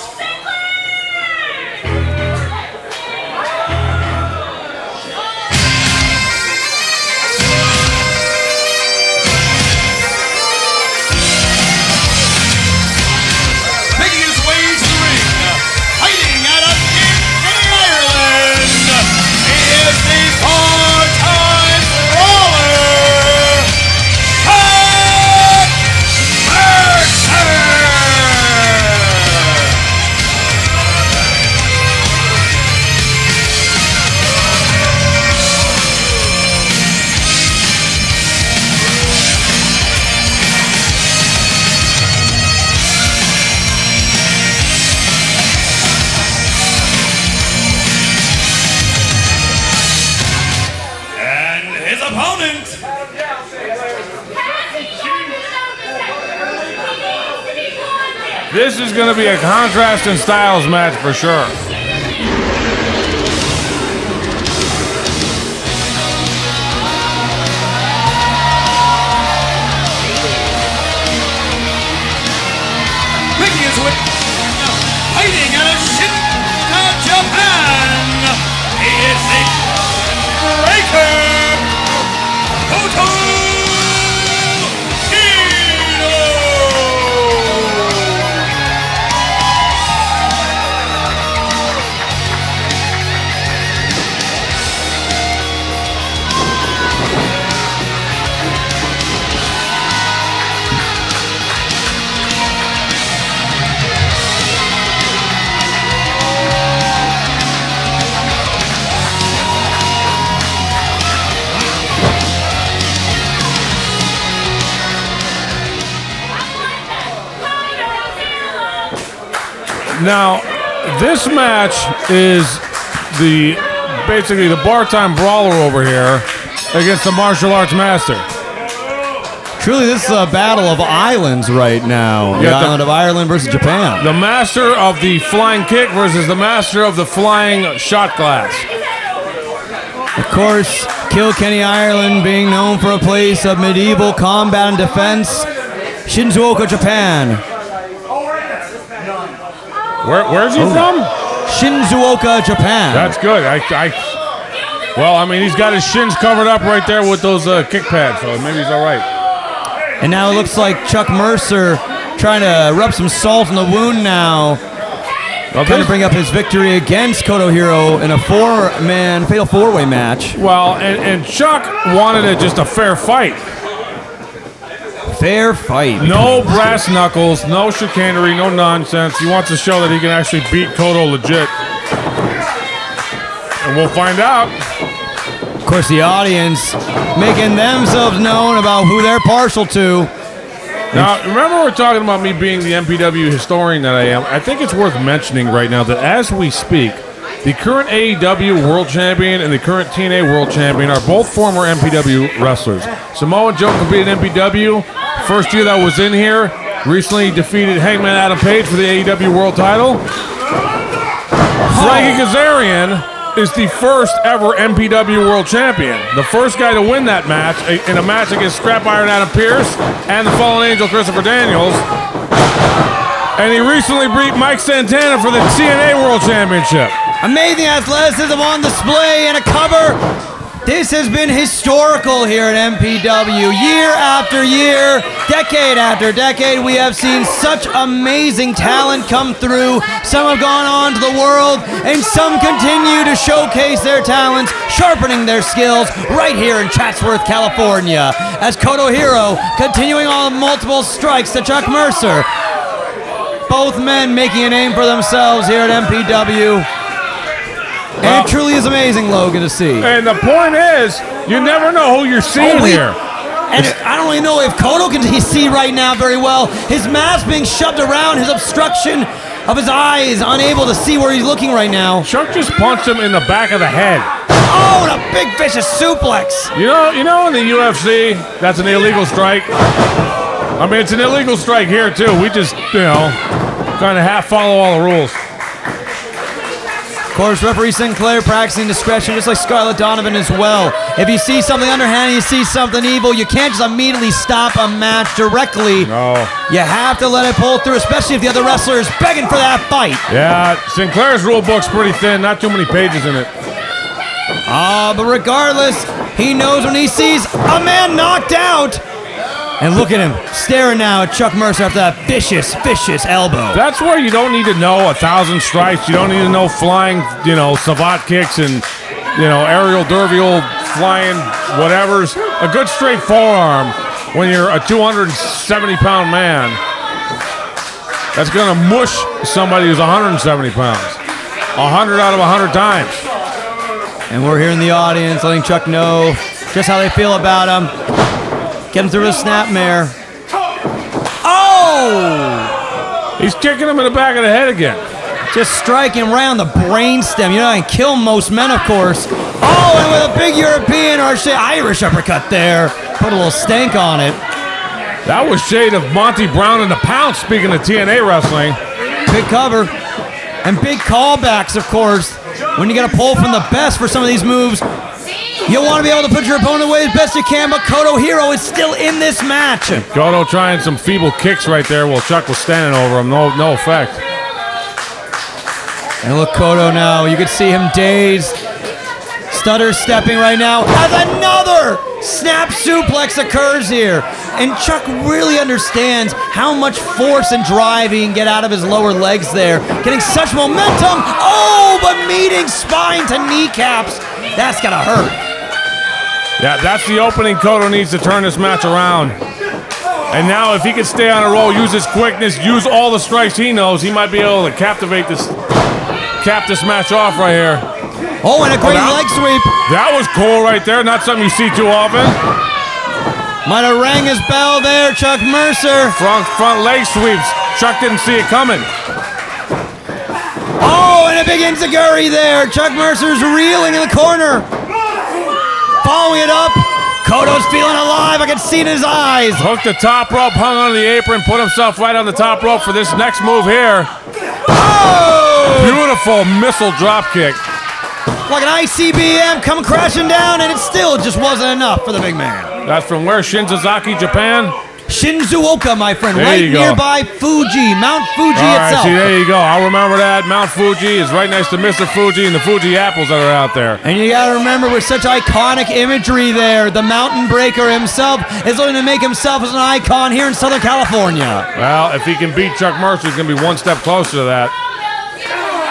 S5: This is going to be a contrast in styles match for sure.
S4: Making his way, fighting out of Shinka, Japan. He is the Breaker, Koto.
S5: Now, this match is basically the bar-time brawler over here against the martial arts master.
S6: Truly, this is a battle of islands right now. The island of Ireland versus Japan.
S5: The master of the flying kick versus the master of the flying shot glass.
S6: Of course, Kilkenny, Ireland, being known for a place of medieval combat and defense. Shizuoka, Japan.
S5: Where's he from?
S6: Shizuoka, Japan.
S5: That's good. Well, I mean, he's got his shins covered up right there with those kick pads, so maybe he's all right.
S6: And now it looks like Chuck Mercer trying to rub some salt in the wound now. Trying to bring up his victory against Koto Hiro in a four-man fatal four-way match.
S5: Well, and Chuck wanted just a fair fight.
S6: Fair fight.
S5: No brass knuckles, no chicanery, no nonsense. He wants to show that he can actually beat Koto legit. And we'll find out.
S6: Of course, the audience making themselves known about who they're partial to.
S5: Now, remember we're talking about me being the MPW historian that I am. I think it's worth mentioning right now that as we speak, the current AEW World Champion and the current TNA World Champion are both former MPW wrestlers. Samoa Joe competed in MPW. First year that was in here. Recently defeated Hangman Adam Page for the AEW World title. Frankie Kazarian is the first ever MPW World Champion. The first guy to win that match in a match against Scrap Iron Adam Pearce and the Fallen Angel Christopher Daniels. And he recently beat Mike Santana for the TNA World Championship.
S6: Amazing athleticism on display and a cover. This has been historical here at MPW. Year after year, decade after decade, we have seen such amazing talent come through. Some have gone on to the world, and some continue to showcase their talents, sharpening their skills right here in Chatsworth, California. As Koto Hiro continuing on multiple strikes to Chuck Mercer. Both men making a name for themselves here at MPW. And it truly is amazing, Logan, to see.
S5: And the point is, you never know who you're seeing here.
S6: And I don't really know if Koto can see right now very well. His mask being shoved around, his obstruction of his eyes, unable to see where he's looking right now.
S5: Chuck just punched him in the back of the head.
S6: Oh, and a big vicious suplex.
S5: You know in the UFC, that's an illegal strike. I mean, it's an illegal strike here, too. We just, kind of half follow all the rules.
S6: Of course, referee Sinclair practicing discretion, just like Scarlett Donovan as well. If you see something underhand, you see something evil, you can't just immediately stop a match directly.
S5: No.
S6: You have to let it pull through, especially if the other wrestler is begging for that fight.
S5: Yeah, Sinclair's rule book's pretty thin. Not too many pages in it.
S6: But regardless, he knows when he sees a man knocked out. And look at him, staring now at Chuck Mercer after that vicious elbow.
S5: That's where you don't need to know 1,000 strikes. You don't need to know flying, savate kicks and, aerial, dervial, flying whatevers. A good straight forearm when you're a 270-pound man. That's going to mush somebody who's 170 pounds. 100 out of 100 times.
S6: And we're here in the audience letting Chuck know just how they feel about him. Get him through the snapmare. Oh!
S5: He's kicking him in the back of the head again.
S6: Just striking right on the brainstem. I can kill most men, of course. Oh, and with a big European or Irish uppercut there. Put a little stank on it.
S5: That was shade of Monty Brown and the Pound, speaking of TNA wrestling.
S6: Big cover. And big callbacks, of course. When you get a pull from the best for some of these moves, you'll want to be able to put your opponent away as best you can, but Koto Hiro is still in this match.
S5: Koto trying some feeble kicks right there while Chuck was standing over him. No effect.
S6: And look, Koto now. You can see him dazed. Stutter stepping right now as another snap suplex occurs here. And Chuck really understands how much force and drive he can get out of his lower legs there. Getting such momentum. Oh, but meeting spine to kneecaps. That's gotta hurt.
S5: Yeah, that's the opening Koto needs to turn this match around. And now if he can stay on a roll, use his quickness, use all the strikes he knows, he might be able to cap this match off right here.
S6: Oh, and a great leg sweep.
S5: That was cool right there. Not something you see too often.
S6: Might have rang his bell there, Chuck Mercer.
S5: Front leg sweeps. Chuck didn't see it coming.
S6: Oh, and a big enziguri there. Chuck Mercer's reeling in the corner. Following it up. Koto's feeling alive. I can see it in his eyes.
S5: Hooked the top rope, hung on the apron, put himself right on the top rope for this next move here.
S6: Oh!
S5: Beautiful missile drop kick.
S6: Like an ICBM coming crashing down, and it still just wasn't enough for the big man.
S5: That's from where? Shinzazaki, Japan?
S6: Shinzuoka, my friend,
S5: there
S6: right
S5: you go.
S6: nearby Fuji, Mount Fuji
S5: All right,
S6: itself.
S5: see, there you go. I'll remember that. Mount Fuji is right next to Mr. Fuji and the Fuji apples that are out there.
S6: And you gotta remember, with such iconic imagery there, the mountain breaker himself is looking to make himself as an icon here in Southern California.
S5: Well, if he can beat Chuck Mercer, he's going to be one step closer to that.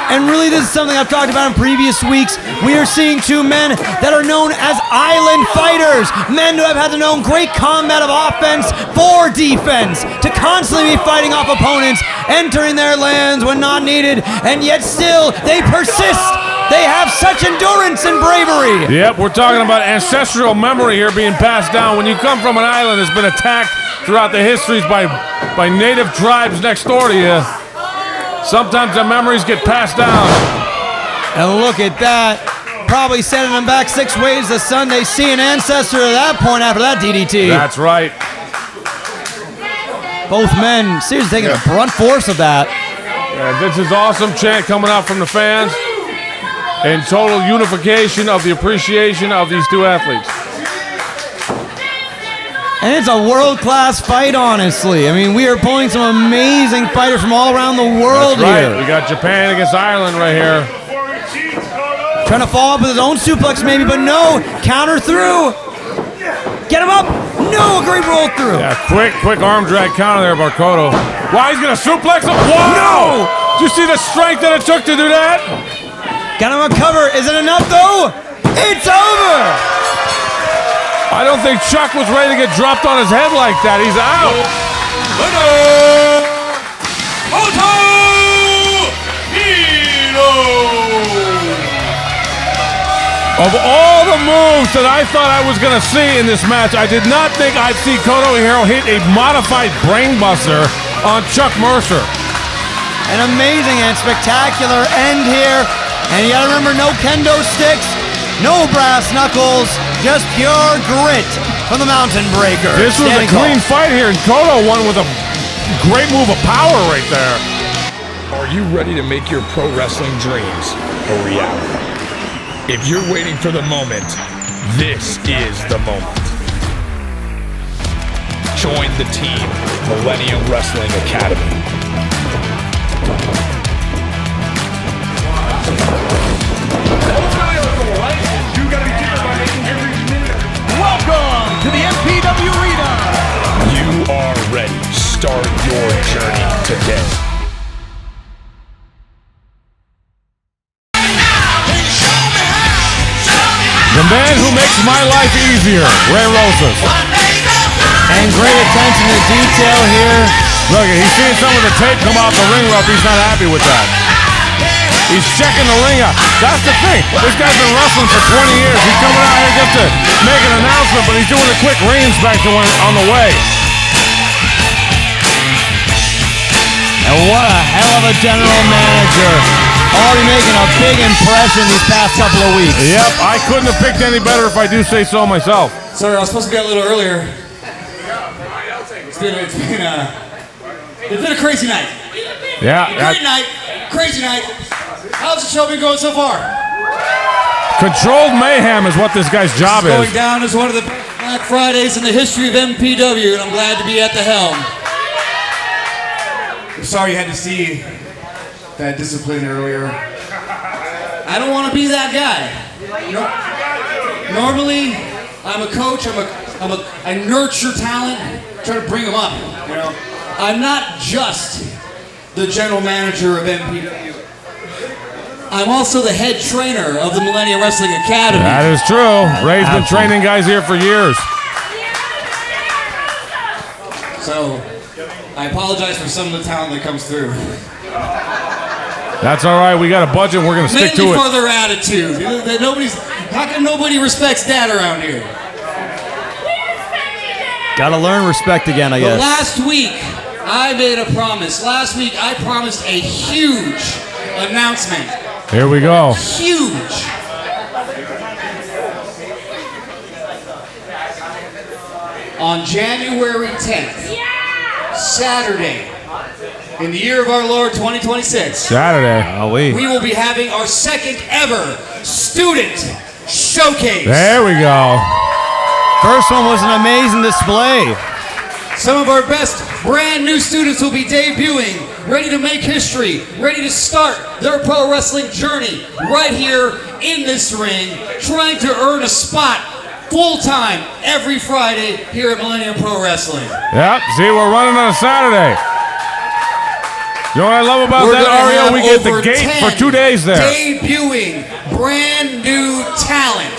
S6: And really, this is something I've talked about in previous weeks. We are seeing two men that are known as island fighters. Men who have had to know great combat of offense for defense. To constantly be fighting off opponents, entering their lands when not needed, and yet still, they persist. They have such endurance and bravery.
S5: Yep, we're talking about ancestral memory here being passed down. When you come from an island that's been attacked throughout the histories by native tribes next door to you, sometimes the memories get passed down.
S6: And look at that. Probably sending them back 6 ways to Sunday. See an ancestor at that point after that DDT.
S5: That's right.
S6: Both men seriously taking the brunt force of that.
S5: Yeah, this is awesome chant coming out from the fans. And total unification of the appreciation of these two athletes.
S6: And it's a world-class fight, honestly. I mean, we are pulling some amazing fighters from all around the world
S5: That's right.
S6: here.
S5: We got Japan against Ireland right here.
S6: Trying to follow up with his own suplex maybe, but no. Counter through. Get him up. No, a great roll through.
S5: Yeah, quick arm drag counter there by Koto. Wow, he's going to suplex him. Whoa!
S6: No!
S5: Did you see the strength that it took to do that?
S6: Got him a cover. Is it enough, though? It's over.
S5: I don't think Chuck was ready to get dropped on his head like that. He's out. Of all the moves that I thought I was going to see in this match, I did not think I'd see Koto Hiro hit a modified brainbuster on Chuck Mercer.
S6: An amazing and spectacular end here. And you gotta remember, no kendo sticks, no brass knuckles, just pure grit. from the Mountain Breaker.
S5: This was a
S6: Standing
S5: clean
S6: tall.
S5: fight here, and Kodo won with a great move of power right there.
S8: Are you ready to make your pro wrestling dreams a reality? If you're waiting for the moment, this is the moment. Join the team, Millennium Wrestling Academy.
S1: Welcome to the MPW Arena.
S8: You are ready. Start your journey today.
S5: The man who makes my life easier, Ray Rosas.
S6: And great attention to detail here.
S5: Look, he's seeing some of the tape come off the ring rope. He's not happy with that. He's checking the ring out. That's the thing. This guy's been wrestling for 20 years. He's coming out here just to make an announcement, but he's doing a quick ring inspection when on the way.
S6: And what a hell of a general manager. Already making a big impression these past couple of weeks.
S5: Yep, I couldn't have picked any better if I do say so myself.
S7: Sorry, I was supposed to be out a little earlier. It's been a crazy night.
S5: Yeah.
S7: Great night. Crazy night. How's the show been going so far?
S5: Controlled mayhem is what this guy's job
S7: It's going
S5: is.
S7: down as one of the best Black Fridays in the history of MPW, and I'm glad to be at the helm. I'm sorry you had to see that discipline earlier. I don't want to be that guy. Normally, I'm a coach. I nurture talent, try to bring them up. You know, I'm not just the general manager of MPW. I'm also the head trainer of the Millennium Wrestling Academy.
S5: That is true. Ray's been training guys here for years.
S7: So, I apologize for some of the talent that comes through.
S5: That's all right. We got a budget. We're going to stick to
S7: Mainly
S5: it.
S7: for their attitude. How come nobody respects Dad around here?
S6: Gotta learn respect again, I
S7: But
S6: guess.
S7: last week, I made a promise. Last week, I promised a huge announcement.
S5: Here we go.
S7: Huge. On January 10th, Saturday, in the year of our Lord 2026,
S5: Saturday.
S7: we will be having our second ever student showcase.
S5: There we go.
S6: First one was an amazing display.
S7: Some of our best brand new students will be debuting, ready to make history, ready to start their pro wrestling journey right here in this ring, trying to earn a spot full-time every Friday here at Millennium Pro Wrestling.
S5: Yep. See, we're running on a Saturday. You know what I love about
S7: We're
S5: that,
S7: gonna
S5: Ario?
S7: have
S5: We get the
S7: over
S5: gate
S7: 10
S5: for 2 days there.
S7: debuting brand new talent.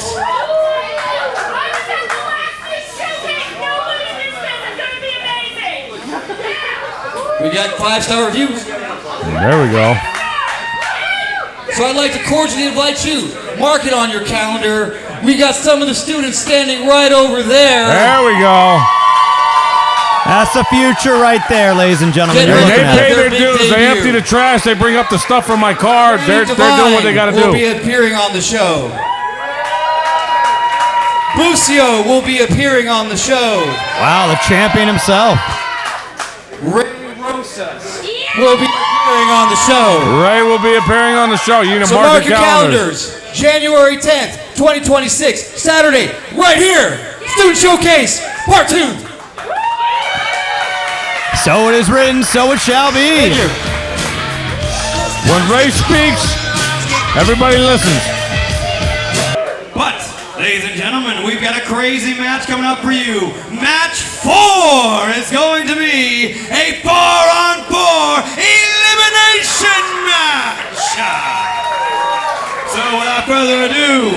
S7: We got 5-star reviews.
S5: There we go.
S7: So I'd like to cordially invite you. Mark it on your calendar. We got some of the students standing right over there.
S5: There we go.
S6: That's the future right there, ladies and gentlemen.
S7: Get
S6: You're
S5: And
S7: ready
S6: looking
S5: they
S6: at
S5: pay
S6: it.
S5: their
S7: Big
S5: dues. They
S7: debut.
S5: empty the trash. They bring up the stuff from my car. They're doing what they got to
S7: Will be
S5: do.
S7: appearing on the show. Busio will be appearing on the show.
S6: Wow, the champion himself.
S7: Ray Rosas will be appearing on the show.
S5: Ray will be appearing on the show. You need to
S7: So
S5: mark
S7: mark
S5: your
S7: your
S5: calendars.
S7: calendars. January 10th, 2026, Saturday, right here. Student Showcase, Part 2.
S6: So it is written, so it shall be.
S7: Thank you.
S5: When Ray speaks, everybody listens.
S4: But, ladies and gentlemen, we've got a crazy match coming up for you. Match 4 is going to be a 4-on-4 elimination match. So without further ado,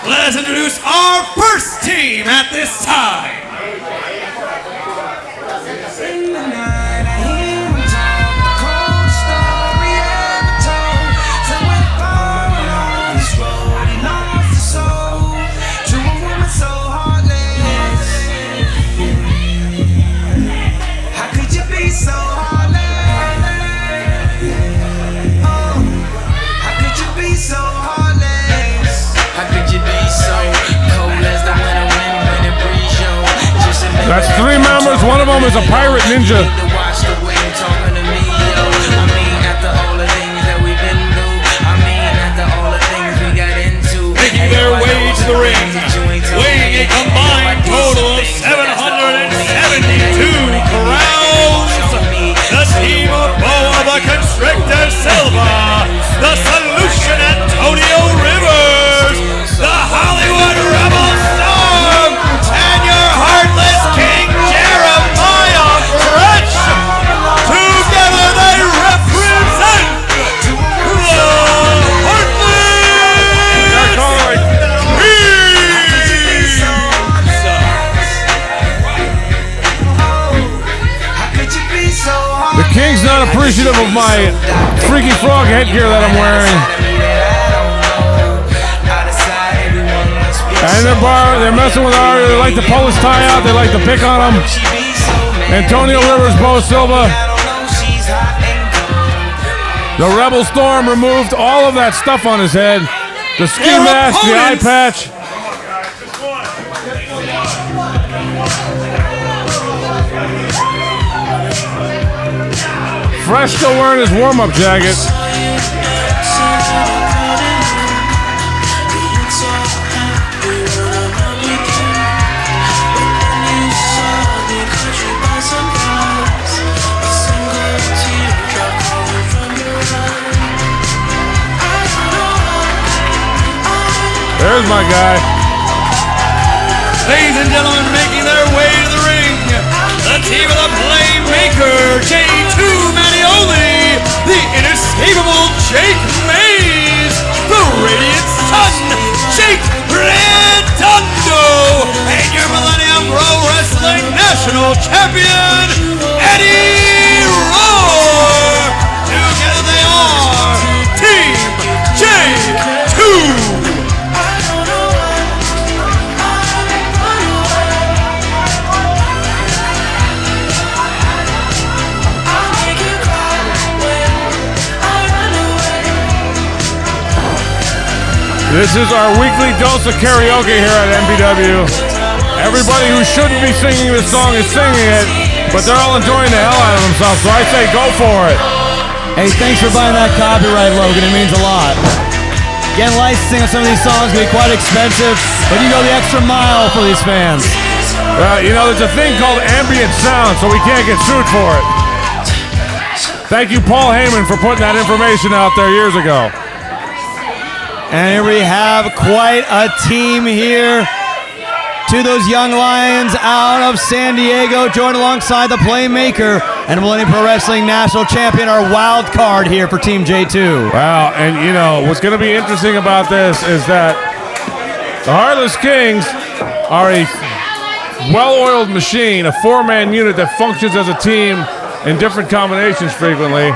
S4: let us introduce our first team at this time.
S9: How could you be so cold as the winter wind when it breeze your
S5: as a pirate ninja.
S4: Making their way to the ring, weighing a combined total of 772 pounds. The team of Boa the Constrictor Silva, the Solution Antonio Rivers, the Hollywood Rebel Storm, and your Heartless King Jeremiah Fretch. Together they represent the
S5: The King's not appreciative of my Freaky Frog headgear that I'm wearing. And they're messing with Aria. They like to pull his tie out. They like to pick on him. Antonio Rivers, Bo Silva. The Rebel Storm removed all of that stuff on his head. The ski mask, the eye patch. Fresh still wearing his warm-up jacket. There's my guy.
S4: Ladies and gentlemen, making their way to the ring, the team of the Playmaker, J2 Manioli, the inescapable Jake Mays, the Radiant Sun, Jake Redondo, and your Millennium Pro Wrestling National Champion, Eddie Roar. Together they are Team J2.
S5: This is our weekly dose of karaoke here at MPW. Everybody who shouldn't be singing this song is singing it, but they're all enjoying the hell out of themselves, so I say go for it.
S6: Hey, thanks for buying that copyright, Logan. It means a lot. Getting licensing on some of these songs can be quite expensive, but you go the extra mile for these fans.
S5: You know, there's a thing called ambient sound, so we can't get sued for it. Thank you, Paul Heyman, for putting that information out there years ago.
S6: And here we have quite a team here. To those young lions out of San Diego, joined alongside the Playmaker and Millennium Pro Wrestling National Champion, our wild card here for Team J2.
S5: Wow, and you know, what's going to be interesting about this is that the Heartless Kings are a well-oiled machine, a four-man unit that functions as a team in different combinations frequently.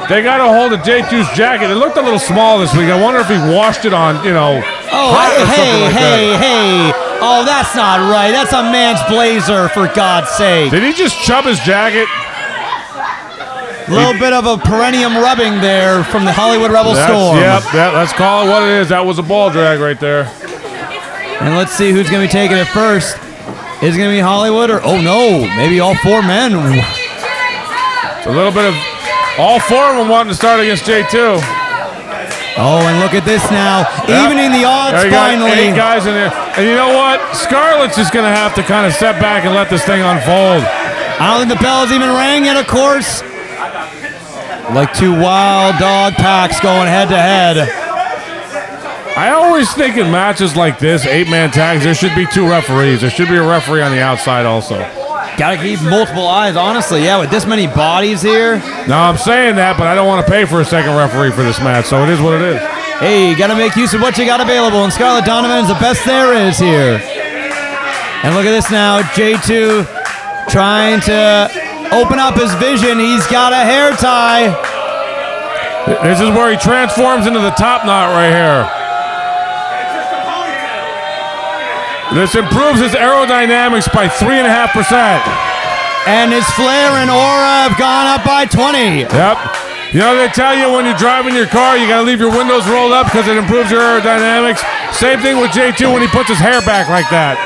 S5: They got a hold of J2's jacket. It looked a little small this week. I wonder if he washed it on, you know, hot or something like that.
S6: Hey. Oh, that's not right. That's a man's blazer, for God's sake.
S5: Did he just chub his jacket?
S6: A little bit of a perennium rubbing there from the Hollywood Rebel Storm.
S5: Yep, let's call it what it is. That was a ball drag right there.
S6: And let's see who's going to be taking it first. Is it going to be Hollywood or, oh no, maybe all four men?
S5: It's a little bit of all four of them wanting to start against J2.
S6: Oh, and look at this now.
S5: Yep.
S6: Evening the odds
S5: there you
S6: finally.
S5: Got 8 guys in there. And you know what? Scarlett's just going to have to kind of step back and let this thing unfold.
S6: I don't think the bell's even rang yet, of course. Like two wild dog packs going head to head.
S5: I always think in matches like this, 8-man tags, there should be 2 referees. There should be a referee on the outside also.
S6: Gotta keep multiple eyes, honestly. Yeah, with this many bodies here.
S5: No, I'm saying that, but I don't want to pay for a second referee for this match, so it is what it is.
S6: Hey, you gotta make use of what you got available, and Scarlett Donovan is the best there is here. And look at this now, J2 trying to open up his vision. He's got a hair tie.
S5: This is where he transforms into the top knot right here. This improves his aerodynamics by 3.5%.
S6: And his flair and aura have gone up by 20.
S5: Yep. You know, they tell you when you're driving your car, you got to leave your windows rolled up because it improves your aerodynamics. Same thing with J2 when he puts his hair back like that.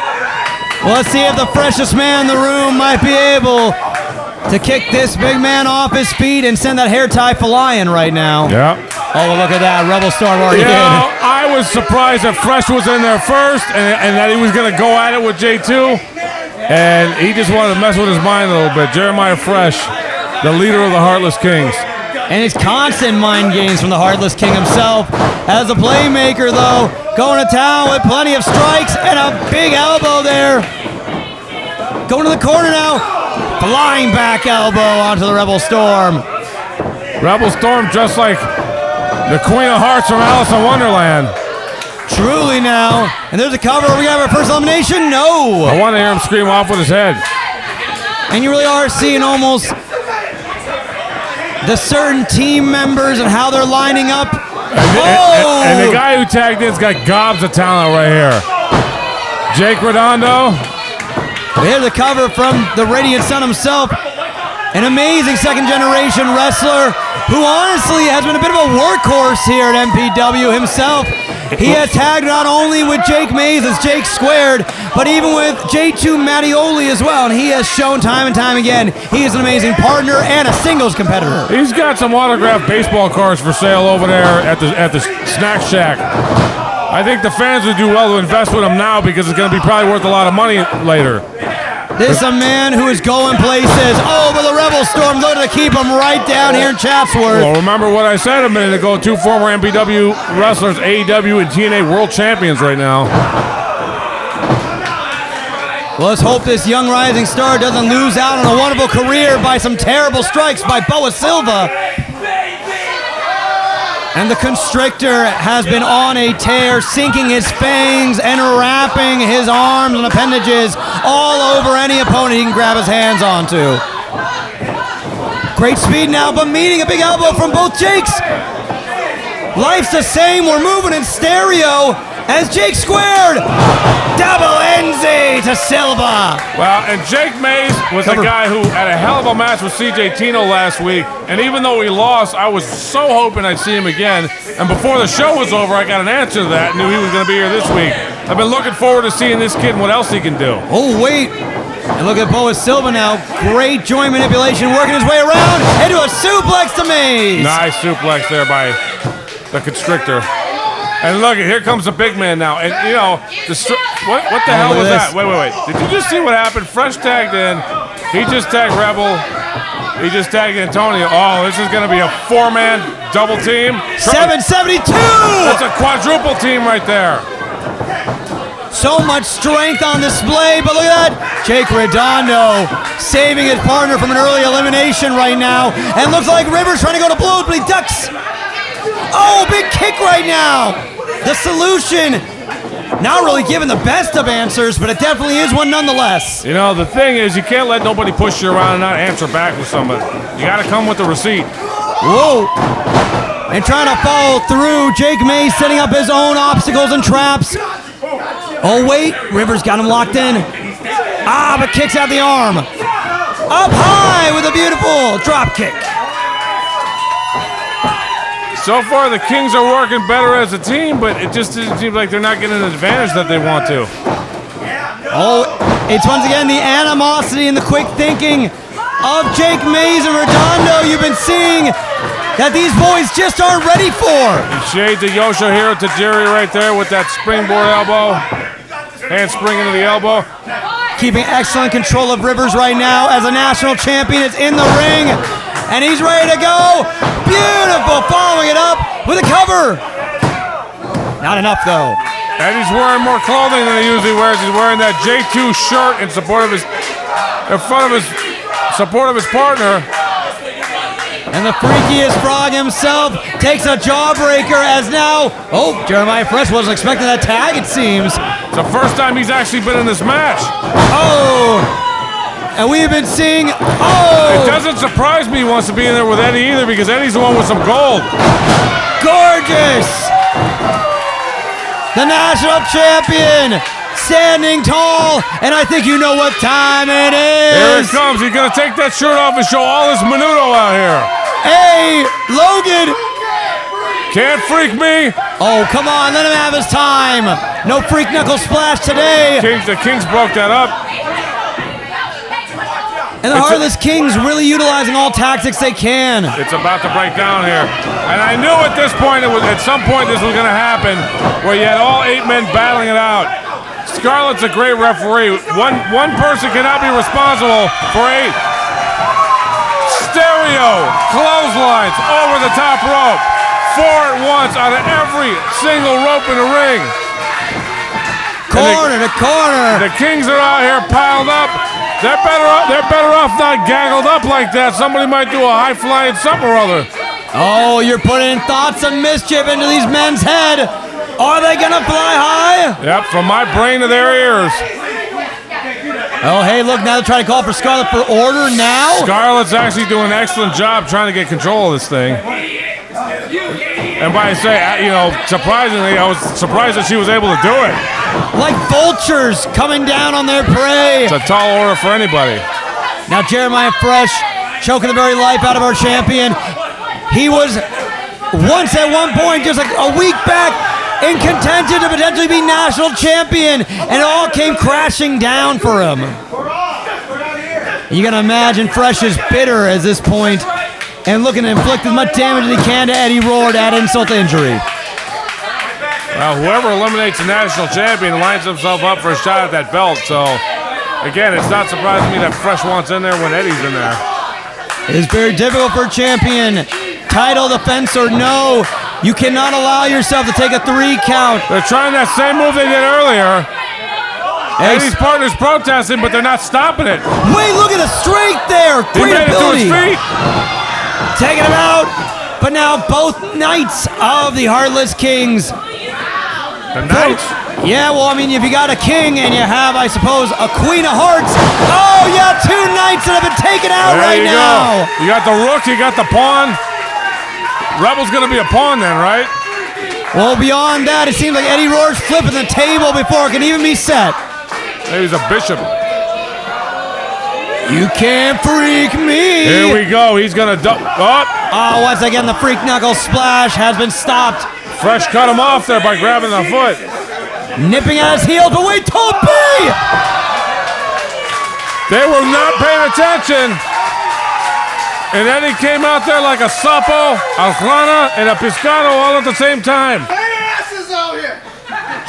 S6: Well, let's see if the freshest man in the room might be able to kick this big man off his feet and send that hair tie flying right now.
S5: Yeah.
S6: Oh, well, look at that. Rebel Storm already
S5: Yeah,
S6: in.
S5: I was surprised that Fresh was in there first and that he was going to go at it with J2. And he just wanted to mess with his mind a little bit. Jeremiah Fresh, the leader of the Heartless Kings.
S6: And it's constant mind games from the Heartless King himself. As a playmaker, though, going to town with plenty of strikes and a big elbow there. Going to the corner now. Flying back elbow onto the Rebel Storm.
S5: Rebel Storm just like the Queen of Hearts from Alice in Wonderland.
S6: Truly now. And there's a cover. Are we going to have our first elimination? No.
S5: I want to hear him scream off with his head.
S6: And you really are seeing almost the certain team members and how they're lining up.
S5: And the guy who tagged in's got gobs of talent right here. Jake Redondo.
S6: Here's a cover from the Radiant Sun himself. An amazing second-generation wrestler who honestly has been a bit of a workhorse here at MPW himself. He has tagged not only with Jake Mays as Jake Squared, but even with J2 Mattioli as well. And he has shown time and time again he is an amazing partner and a singles competitor.
S5: He's got some autographed baseball cards for sale over there at the Snack Shack. I think the fans would do well to invest with him now because it's going to be probably worth a lot of money later.
S6: This is a man who is going places. Oh, but the Rebel Storm looking to keep him right down here in Chatsworth.
S5: Well, remember what I said a minute ago. 2 former MPW wrestlers, AEW and TNA world champions right now.
S6: Well, let's hope this young rising star doesn't lose out on a wonderful career by some terrible strikes by Boa Silva. And the Constrictor has been on a tear, sinking his fangs and wrapping his arms and appendages all over any opponent he can grab his hands onto. Great speed now, but meeting a big elbow from both Jakes. Life's the same, we're moving in stereo as Jake Squared. Double NZ to Silva.
S5: Well, and Jake Mays was the guy who had a hell of a match with CJ Tino last week. And even though he lost, I was so hoping I'd see him again. And before the show was over, I got an answer to that. Knew he was going to be here this week. I've been looking forward to seeing this kid and what else he can do.
S6: Oh, wait. And look at Boa Silva now. Great joint manipulation, working his way around into a suplex to Mays.
S5: Nice suplex there by the Constrictor. And look, here comes the big man now. And, you know, what the hell was that? Wait. Did you just see what happened? Fresh tagged in. He just tagged Rebel. He just tagged Antonio. Oh, this is going to be a 4-man double team.
S6: 772!
S5: That's a quadruple team right there.
S6: So much strength on display, but look at that. Jake Redondo saving his partner from an early elimination right now. And looks like Rivers trying to go to blows, but he ducks. Oh, big kick right now. The solution, not really giving the best of answers, but it definitely is one nonetheless.
S5: You know, the thing is, you can't let nobody push you around and not answer back with somebody. You got to come with the receipt.
S6: Whoa. And trying to follow through. Jake Mays setting up his own obstacles and traps. Oh, wait. Rivers got him locked in. Ah, but kicks out the arm. Up high with a beautiful drop kick.
S5: So far, the Kings are working better as a team, but it just seems like they're not getting an advantage that they want to.
S6: Oh, it's once again the animosity and the quick thinking of Jake Mays and Redondo you've been seeing that these boys just aren't ready for.
S5: He shades of Yoshihiro Tajiri right there with that springboard elbow. Handspring into the elbow.
S6: Keeping excellent control of Rivers right now as a national champion is in the ring. And he's ready to go. Beautiful, following it up with a cover. Not enough, though.
S5: And he's wearing more clothing than he usually wears. He's wearing that J2 shirt in support of his partner.
S6: And the freakiest frog himself takes a jawbreaker as now. Oh, Jeremiah Fresh wasn't expecting that tag, it seems.
S5: It's the first time he's actually been in this match.
S6: Oh. And we have been seeing,
S5: It doesn't surprise me he wants to be in there with Eddie either because Eddie's the one with some gold.
S6: Gorgeous! The national champion, standing tall, and I think you know what time it is.
S5: Here it comes. He's going to take that shirt off and show all his menudo out here.
S6: Hey, Logan,
S5: Can't freak me.
S6: Oh, come on, let him have his time. No freak knuckle splash today.
S5: The Kings broke that up.
S6: And the Heartless Kings really utilizing all tactics they can.
S5: It's about to break down here. And I knew at this point, at some point this was going to happen, where you had all 8 men battling it out. Scarlett's a great referee. One person cannot be responsible for 8 stereo clotheslines over the top rope. 4 at once out of every single rope in the ring.
S6: Corner to corner.
S5: The Kings are out here piled up. They're better off not gaggled up like that. Somebody might do a high-flying something or other.
S6: Oh, you're putting thoughts of mischief into these men's head. Are they gonna fly high?
S5: Yep, from my brain to their ears.
S6: Oh, hey, look, now they're trying to call for Scarlett for order now.
S5: Scarlett's actually doing an excellent job trying to get control of this thing. And by say, surprisingly, I was surprised that she was able to do it.
S6: Like vultures coming down on their prey.
S5: It's a tall order for anybody.
S6: Now Jeremiah Fresh choking the very life out of our champion. He was once at one point, just like a week back, in contention to potentially be national champion, and it all came crashing down for him. You gotta imagine Fresh is bitter at this point and looking to inflict as much damage as he can to Eddie Roar to add insult to injury.
S5: Well, whoever eliminates the national champion lines himself up for a shot at that belt. So, again, it's not surprising me that Fresh wants in there when Eddie's in there.
S6: It is very difficult for a champion. Title defense or no, you cannot allow yourself to take a 3 count.
S5: They're trying that same move they did earlier. Eddie's partner's protesting, but they're not stopping it.
S6: Wait, look at the strength there. Great ability.
S5: It to his feet.
S6: Taking him out. But now both knights of the Heartless Kings.
S5: The knights?
S6: Yeah, well, I mean, if you got a king and you have, I suppose, a queen of hearts. Oh, yeah, 2 knights that have been taken out right now.
S5: Go. You got the rook, you got the pawn. Rebel's going to be a pawn then, right?
S6: Well, beyond that, it seems like Eddie Roar's flipping the table before it can even be set.
S5: Maybe he's a bishop.
S6: You can't freak me.
S5: Here we go. He's going to dump.
S6: Oh, once again, the freak knuckle splash has been stopped.
S5: Fresh cut him off there by grabbing the foot.
S6: Nipping at his heels, but wait, Tope!
S5: They were not paying attention. And then he came out there like a sapo, a rana, and a pescado all at the same time.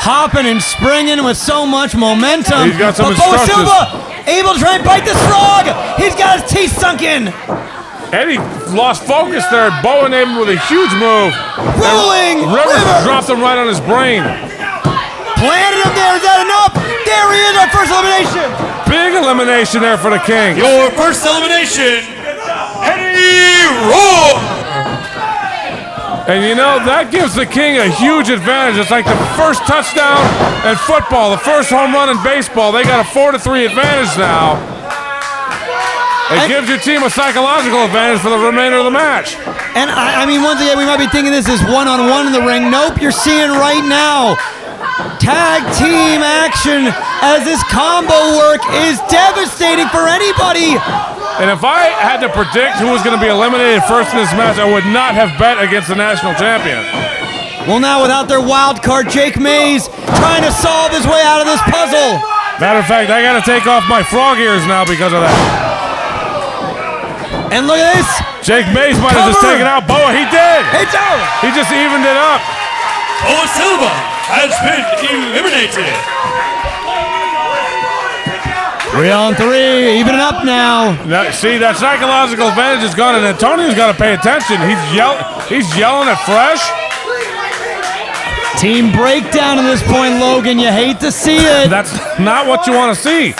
S6: Hopping and springing with so much momentum.
S5: He's got some
S6: but Bo
S5: instructions.
S6: Silva able to try and bite this frog. He's got his teeth sunk in.
S5: Eddie lost focus there. Bo enabled with a huge move.
S6: Rolling.
S5: Rivers dropped him right on his brain.
S6: Planted him there. Is that enough? There he is, our first elimination.
S5: Big elimination there for the King.
S4: Your first elimination, Eddie Roar.
S5: And you know, that gives the King a huge advantage. It's like the first touchdown in football, the first home run in baseball. They got a 4-3 advantage now. It gives your team a psychological advantage for the remainder of the match.
S6: And I mean, once again, we might be thinking this is one-on-one in the ring. Nope, you're seeing right now tag team action as this combo work is devastating for anybody.
S5: And if I had to predict who was going to be eliminated first in this match, I would not have bet against the national champion.
S6: Well, now without their wild card, Jake Mays trying to solve his way out of this puzzle.
S5: Matter of fact, I got to take off my frog ears now because of that.
S6: And look at this.
S5: Jake Mays might have just taken out Boa. He did.
S6: It's out.
S5: He just evened it up.
S4: Boa Silva has been eliminated.
S6: 3-on-3, even it up now.
S5: See, that psychological advantage is gone, and Antonio's got to pay attention. He's yelling at Fresh.
S6: Team breakdown at this point, Logan. You hate to see it.
S5: That's not what you want to see.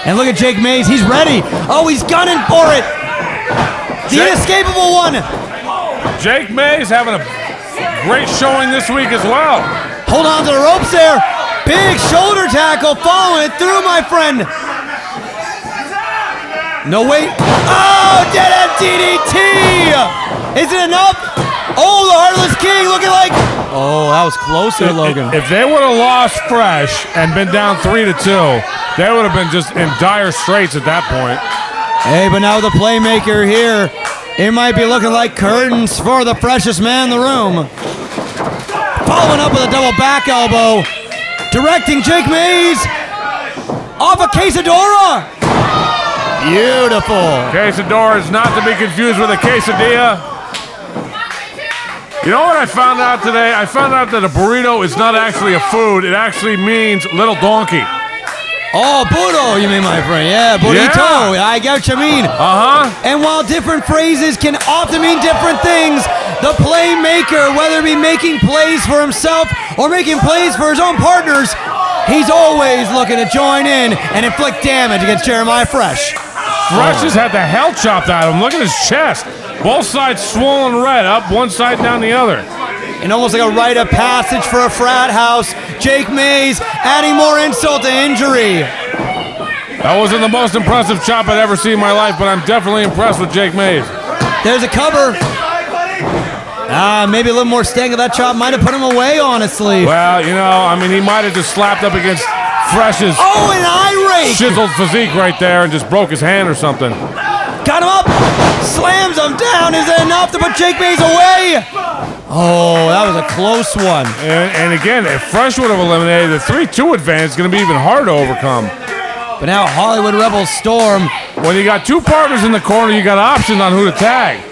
S6: And look at Jake Mays. He's ready. Oh, he's gunning for it. The inescapable one.
S5: Jake Mays having a great showing this week as well.
S6: Hold on to the ropes there. Big shoulder tackle following it through, my friend. No, wait. Oh, dead end DDT. Is it enough? Oh, the Heartless King looking like. Oh, that was close there, Logan.
S5: If they would have lost Fresh and been down 3-2, they would have been just in dire straits at that point.
S6: Hey, but now the playmaker here It might be looking like curtains for the freshest man in the room. Following up with a double back elbow. Directing Jake Mays off a quesadilla. Beautiful.
S5: Quesadilla is not to be confused with a quesadilla. You know what I found out today? I found out that a burrito is not actually a food. It actually means little donkey.
S6: Oh, burro, you mean, my friend. Yeah, burrito.
S5: Yeah.
S6: I get what you mean.
S5: Uh-huh.
S6: And while different phrases can often mean different things, the playmaker, whether it be making plays for himself or making plays for his own partners, he's always looking to join in and inflict damage against Jeremiah Fresh.
S5: Fresh has had the hell chopped out of him. Look at his chest. Both sides swollen red, up one side, down the other.
S6: And almost like a rite of passage for a frat house, Jake Mays adding more insult to injury.
S5: That wasn't the most impressive chop I'd ever seen in my life, but I'm definitely impressed with Jake Mays.
S6: There's a cover. Maybe a little more stank of that chop might have put him away, honestly.
S5: Well, you know, I mean, he might have just slapped up against Fresh's
S6: an eye rake!
S5: chiseled physique right there and just broke his hand or something.
S6: Got him up! Slams him down! Is it enough to put Jake Mays away? Oh, that was a close one.
S5: And again, if Fresh would have eliminated, the 3-2 advantage is going to be even harder to overcome.
S6: But now Hollywood Rebels storm.
S5: When you got two partners in the corner, you got options on who to tag.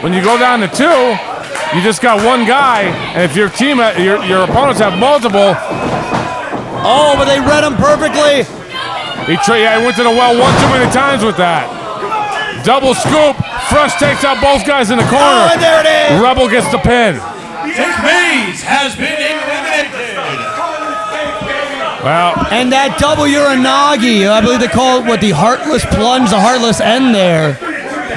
S5: When you go down to two, you just got one guy, and if your team, your opponents have multiple.
S6: Oh, but they read him perfectly.
S5: He went to the well one too many times with that. Double scoop. Fresh takes out both guys in the corner.
S6: Oh, and there it is.
S5: Rebel gets the pin.
S4: Jake Mays has been eliminated.
S5: Well,
S6: and that double uranagi, I believe they call it the heartless plunge, the heartless end there.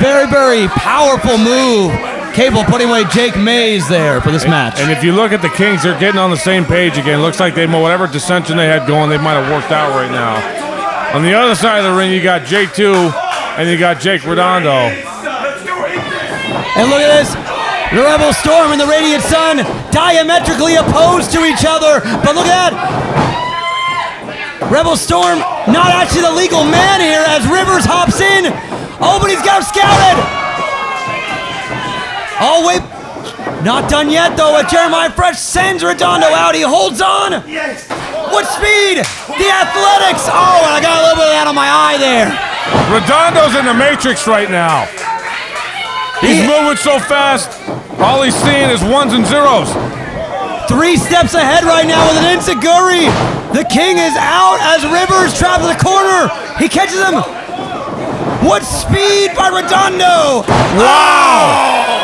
S6: Very, very powerful move. Capable of putting away Jake Mays there for this match.
S5: And if you look at the Kings, they're getting on the same page again. Looks like whatever dissension they had going, they might have worked out right now. On the other side of the ring, you got J2 and you got Jake Redondo.
S6: And look at this. The Rebel Storm and the Radiant Sun diametrically opposed to each other. But look at that. Rebel Storm not actually the legal man here as Rivers hops in. Oh, but he's got him scouted. Oh, wait. Not done yet, though. Jeremiah Fresh sends Redondo out. He holds on.
S1: Yes.
S6: What speed? The athletics. Oh, and I got a little bit of that on my eye there.
S5: Redondo's in the Matrix right now. He's moving so fast, all he's seeing is ones and zeros.
S6: 3 steps ahead right now with an enziguri. The King is out as Rivers trapped in the corner. He catches him. What speed by Redondo.
S5: Wow.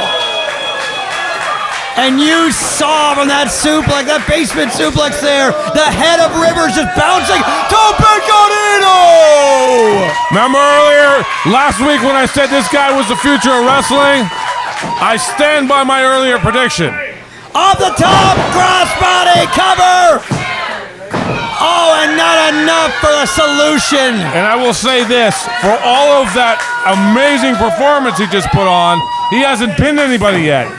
S6: And you saw from that suplex, that basement suplex there, the head of Rivers just bouncing. Topeconino!
S5: Remember earlier, last week when I said this guy was the future of wrestling? I stand by my earlier prediction.
S6: Off the top, crossbody cover! Oh, and not enough for the solution.
S5: And I will say this, for all of that amazing performance he just put on, he hasn't pinned anybody yet.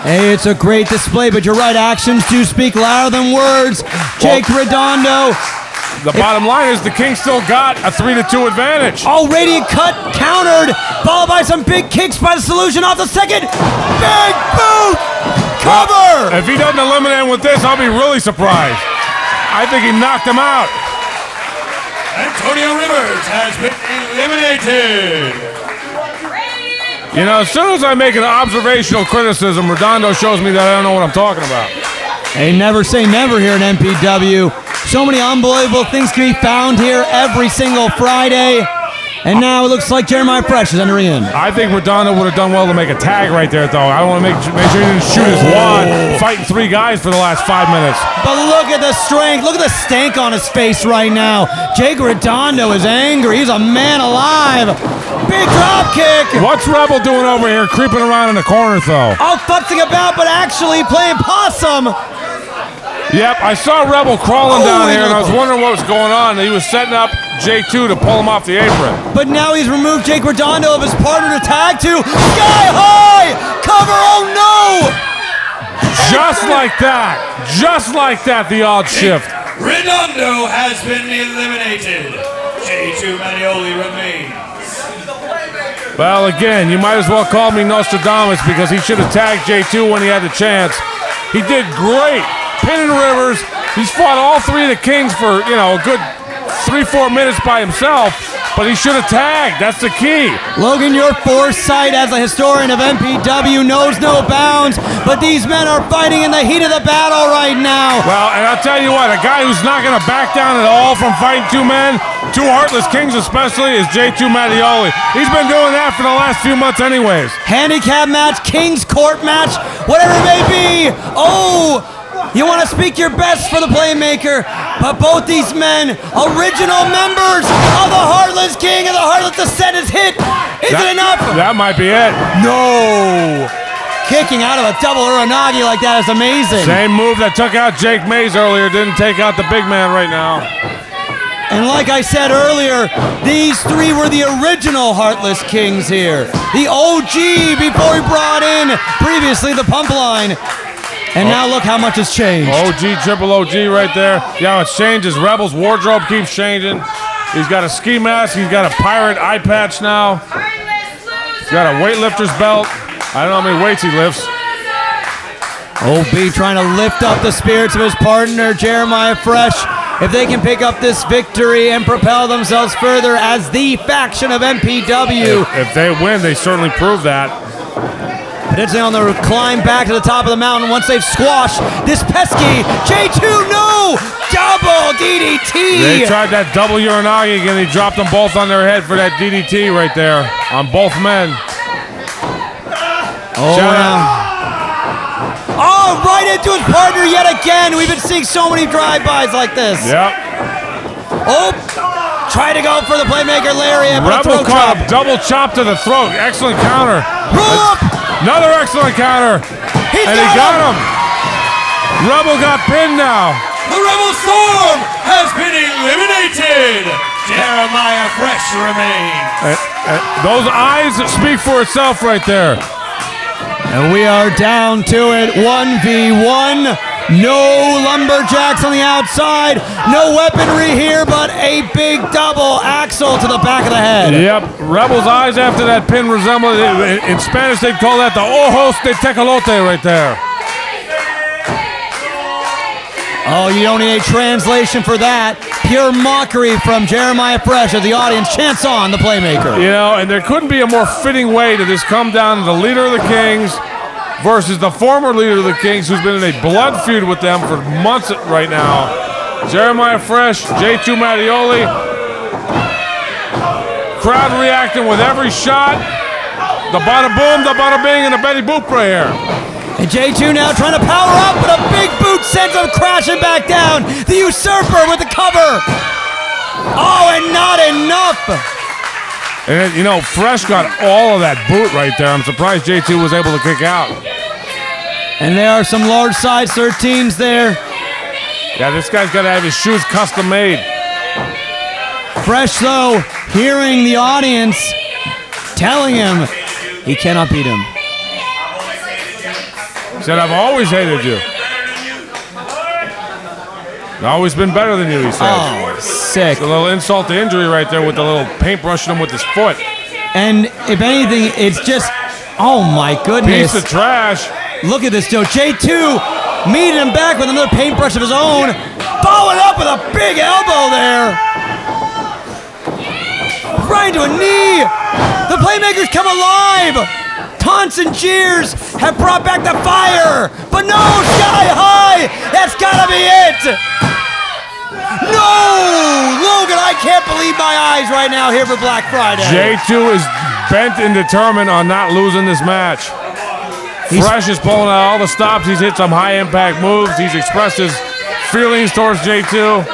S6: Hey, it's a great display, but you're right, actions do speak louder than words. Jake Redondo.
S5: The bottom line is the King still got a 3-2 advantage.
S6: Oh, Radiant cut, countered, followed by some big kicks by the Solution off the second. Big boot, cover.
S5: If he doesn't eliminate him with this, I'll be really surprised. I think he knocked him out.
S4: Antonio Rivers has been eliminated.
S5: You know, as soon as I make an observational criticism, Redondo shows me that I don't know what I'm talking about.
S6: Hey, never say never here at MPW. So many unbelievable things can be found here every single Friday. And now it looks like Jeremiah Fresh is entering in.
S5: I think Redondo would have done well to make a tag right there, though. I don't want to make sure he didn't shoot his wad fighting 3 guys for the last 5 minutes.
S6: But look at the strength. Look at the stank on his face right now. Jake Redondo is angry. He's a man alive. Big drop kick.
S5: What's Rebel doing over here creeping around in the corner, though?
S6: All futzing about, but actually playing possum.
S5: Yep, I saw Rebel crawling down here, and I was wondering what was going on. He was setting up J2 to pull him off the apron.
S6: But now he's removed Jake Redondo of his partner to tag to. Sky high! Cover, oh no!
S5: Just like that. Just like that, the odd shift.
S4: Redondo has been eliminated. J2 Manioli remains.
S5: Well, again, you might as well call me Nostradamus because he should have tagged J2 when he had the chance. He did great. Pinning Rivers. He's fought all three of the Kings for, a good 3-4 minutes by himself, but he should have tagged. That's the key.
S6: Logan, your foresight as a historian of MPW knows no bounds, but these men are fighting in the heat of the battle right now.
S5: Well, and I'll tell you what, a guy who's not going to back down at all from fighting two men, two Heartless Kings especially, is J2 Mattioli. He's been doing that for the last few months anyways.
S6: Handicap match, King's Court match, whatever it may be. Oh! You want to speak your best for the Playmaker, but both these men, original members of the Heartless King and the Heartless Descendants hit. Is it enough?
S5: That might be it.
S6: No. Kicking out of a double Uranagi like that is amazing.
S5: Same move that took out Jake Mays earlier didn't take out the big man right now.
S6: And like I said earlier, these three were the original Heartless Kings here. The OG before we brought in previously the Pump Line. And now look how much has changed.
S5: OG, triple OG right there. Yeah, it's changed. His Rebels wardrobe keeps changing. He's got a ski mask. He's got a pirate eye patch now. He's got a weightlifter's belt. I don't know how many weights he lifts.
S6: OB trying to lift up the spirits of his partner, Jeremiah Fresh. If they can pick up this victory and propel themselves further as the faction of MPW.
S5: If they win, they certainly prove that.
S6: Potentially on the climb back to the top of the mountain once they've squashed this pesky J2. No! Double DDT!
S5: They tried that double Uranagi again. He dropped them both on their head for that DDT right there on both men.
S6: Oh, right into his partner yet again. We've been seeing so many drive-bys like this.
S5: Yep.
S6: Oh! Try to go for the Playmaker lariat.
S5: Rebel caught a double chop to the throat. Excellent counter.
S6: Roll up!
S5: Another excellent counter. He got him. Rebel got pinned now.
S4: The Rebel Storm has been eliminated. Jeremiah Fresh remains.
S5: Those eyes speak for itself right there.
S6: And we are down to it. 1v1. No lumberjacks on the outside. No weaponry here, but a big double axle to the back of the head.
S5: Yep. Rebel's eyes after that pin resemble. In Spanish, they'd call that the ojos de tecolote right there.
S6: Oh, you don't need a translation for that. Pure mockery from Jeremiah Fresh as the audience chants on the Playmaker.
S5: And there couldn't be a more fitting way to this come down to the leader of the Kings versus the former leader of the Kings, who's been in a blood feud with them for months right now. Jeremiah Fresh, J2 Mattioli. Crowd reacting with every shot. The bada boom, the bada bing, and the Betty Boop right here.
S6: And J2 now trying to power up, but a big boot sends him crashing back down. The Usurper with the cover. Oh, and not enough.
S5: And, Fresh got all of that boot right there. I'm surprised J2 was able to kick out.
S6: And there are some large size 13s there.
S5: Yeah, this guy's got to have his shoes custom made.
S6: Fresh, though, hearing the audience telling him he cannot beat him.
S5: He said, I've always hated you. I've always been better than you, he said.
S6: Oh, sick.
S5: A little insult to injury right there with the little paintbrushing him with his foot.
S6: And if anything, it's just, oh my goodness.
S5: Piece of trash.
S6: Look at this, Joe. J2 meeting him back with another paintbrush of his own. Following up with a big elbow there. Right into a knee. The Playmakers come alive. Taunts and jeers have brought back the fire. But no, sky high. That's gotta be it. No! Logan, I can't believe my eyes right now here for Black Friday.
S5: J2 is bent and determined on not losing this match. Fresh is pulling out all the stops. He's hit some high-impact moves. He's expressed his feelings towards J2.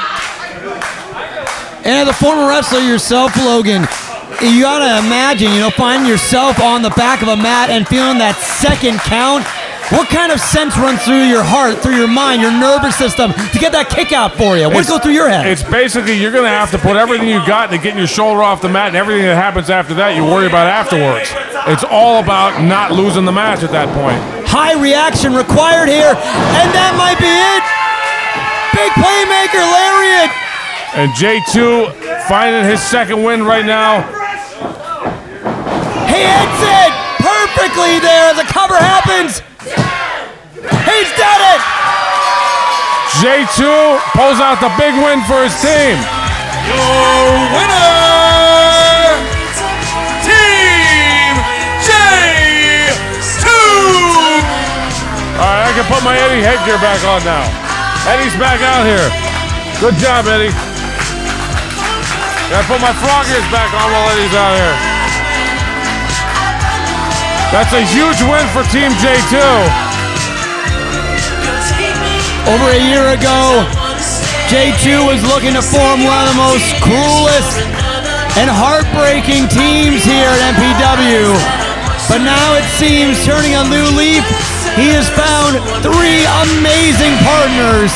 S6: And as a former wrestler yourself, Logan, you gotta imagine, finding yourself on the back of a mat and feeling that second count. What kind of sense runs through your heart, through your mind, your nervous system to get that kick out for you? What's going through your head?
S5: It's basically you're going to have to put everything you got to getting your shoulder off the mat, and everything that happens after that you worry about afterwards. It's all about not losing the match at that point.
S6: High reaction required here, and that might be it. Big Playmaker lariat.
S5: And J2 finding his second win right now.
S6: He hits it perfectly there. The cover happens. He's done it.
S5: J2 pulls out the big win for his team.
S8: Your winner, Team J2.
S5: All right, I can put my Eddie headgear back on now. Eddie's back out here. Good job, Eddie. Gotta put my frog ears back on while Eddie's out here. That's a huge win for Team J2.
S6: Over a year ago, J2 was looking to form one of the most cruelest and heartbreaking teams here at MPW. But now it seems, turning a new leaf, he has found 3 amazing partners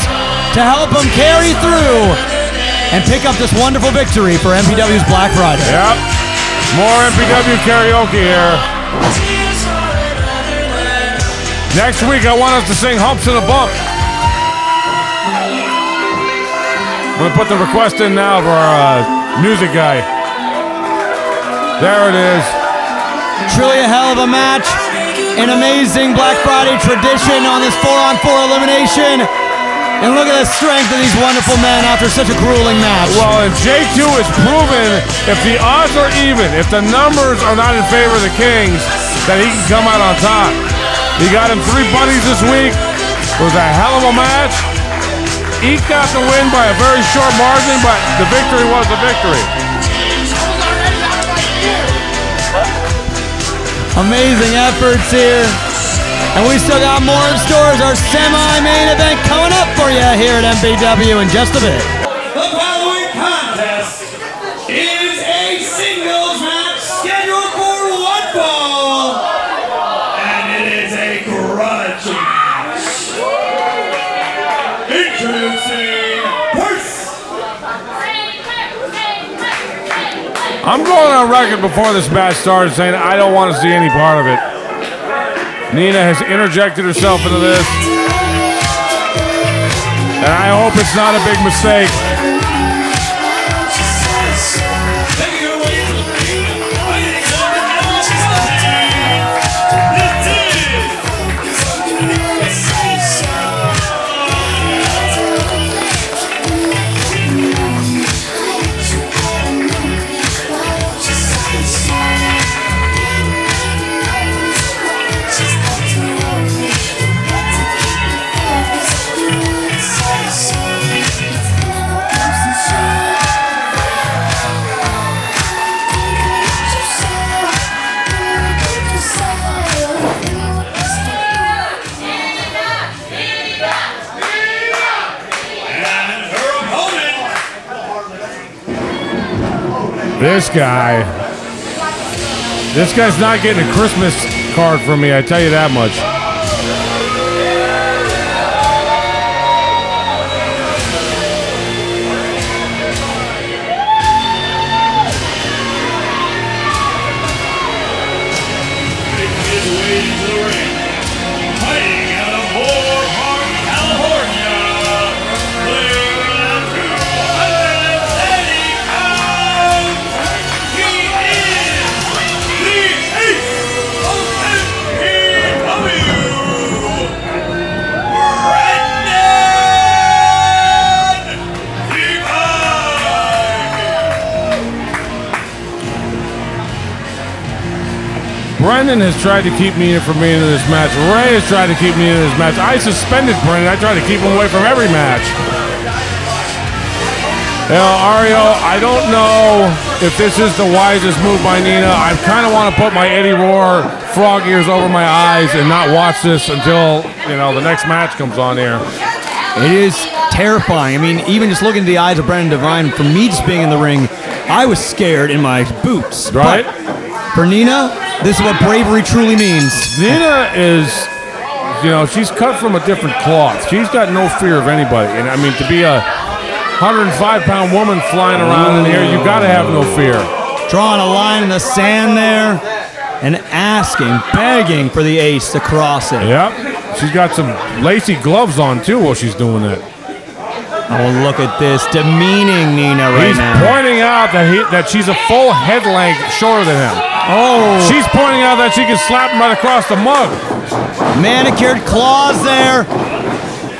S6: to help him carry through and pick up this wonderful victory for MPW's Black Friday.
S5: Yep. More MPW karaoke here. Next week, I want us to sing Humps and a Bump. I'm gonna put the request in now for our music guy. There it is.
S6: Truly a hell of a match. An amazing Black Friday tradition on this 4-on-4 elimination. And look at the strength of these wonderful men after such a grueling match.
S5: Well, and J2 has proven if the odds are even, if the numbers are not in favor of the Kings, that he can come out on top. He got him 3 buddies this week. It was a hell of a match. Eked out the win by a very short margin, but the victory was the victory.
S6: Amazing efforts here. And we still got more in stores. Our semi-main event coming up for you here at MPW in just a bit.
S4: The following contest is a singles match scheduled for 1 fall, and it is a grudge match. Introducing Purse.
S5: I'm going on record before this match started saying I don't want to see any part of it. Nina has interjected herself into this, and I hope it's not a big mistake. This guy's not getting a Christmas card from me, I tell you that much. Brendan has tried to keep me from being in this match. Ray has tried to keep me in this match. I suspended Brendan. I tried to keep him away from every match. You know, Ario, I don't know if this is the wisest move by Nina. I kind of want to put my Eddie Roar frog ears over my eyes and not watch this until, you know, the next match comes on here.
S6: It is terrifying. I mean, even just looking into the eyes of Brendan Devine, for me just being in the ring, I was scared in my boots.
S5: Right?
S6: But for Nina, this is what bravery truly means.
S5: Nina is, you know, she's cut from a different cloth. She's got no fear of anybody. And I mean, to be a 105-pound woman flying around in here, you got to have no fear.
S6: Drawing a line in the sand there and asking, begging for the ace to cross it.
S5: Yep. She's got some lacy gloves on, too, while she's doing that.
S6: Oh, look at this. Demeaning Nina right
S5: He's
S6: now.
S5: pointing out that she's a full head length shorter than him.
S6: Oh.
S5: She's pointing out that she can slap him right across the mug.
S6: Manicured claws there.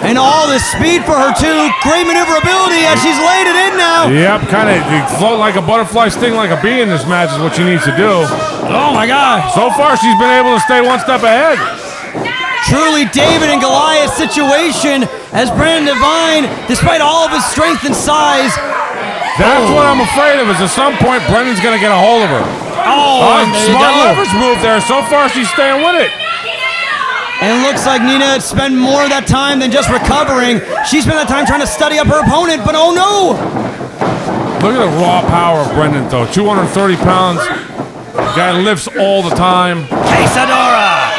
S6: And all this speed for her, too. Great maneuverability as she's laid it in now.
S5: Yep, kind of float like a butterfly, sting like a bee in this match is what she needs to do.
S6: Oh, my God.
S5: So far, she's been able to stay one step ahead.
S6: Truly David and Goliath situation as Brandon Devine, despite all of his strength and size.
S5: That's what I'm afraid of, is at some point, Brendan's going to get a hold of her.
S6: Oh, and there you
S5: smart
S6: go.
S5: leverage move there. So far, she's staying with it.
S6: And it looks like Nina spent more of that time than just recovering. She spent that time trying to study up her opponent, but oh no!
S5: Look at the raw power of Brendan, though. 230 pounds. Guy lifts all the time.
S6: Quesadora!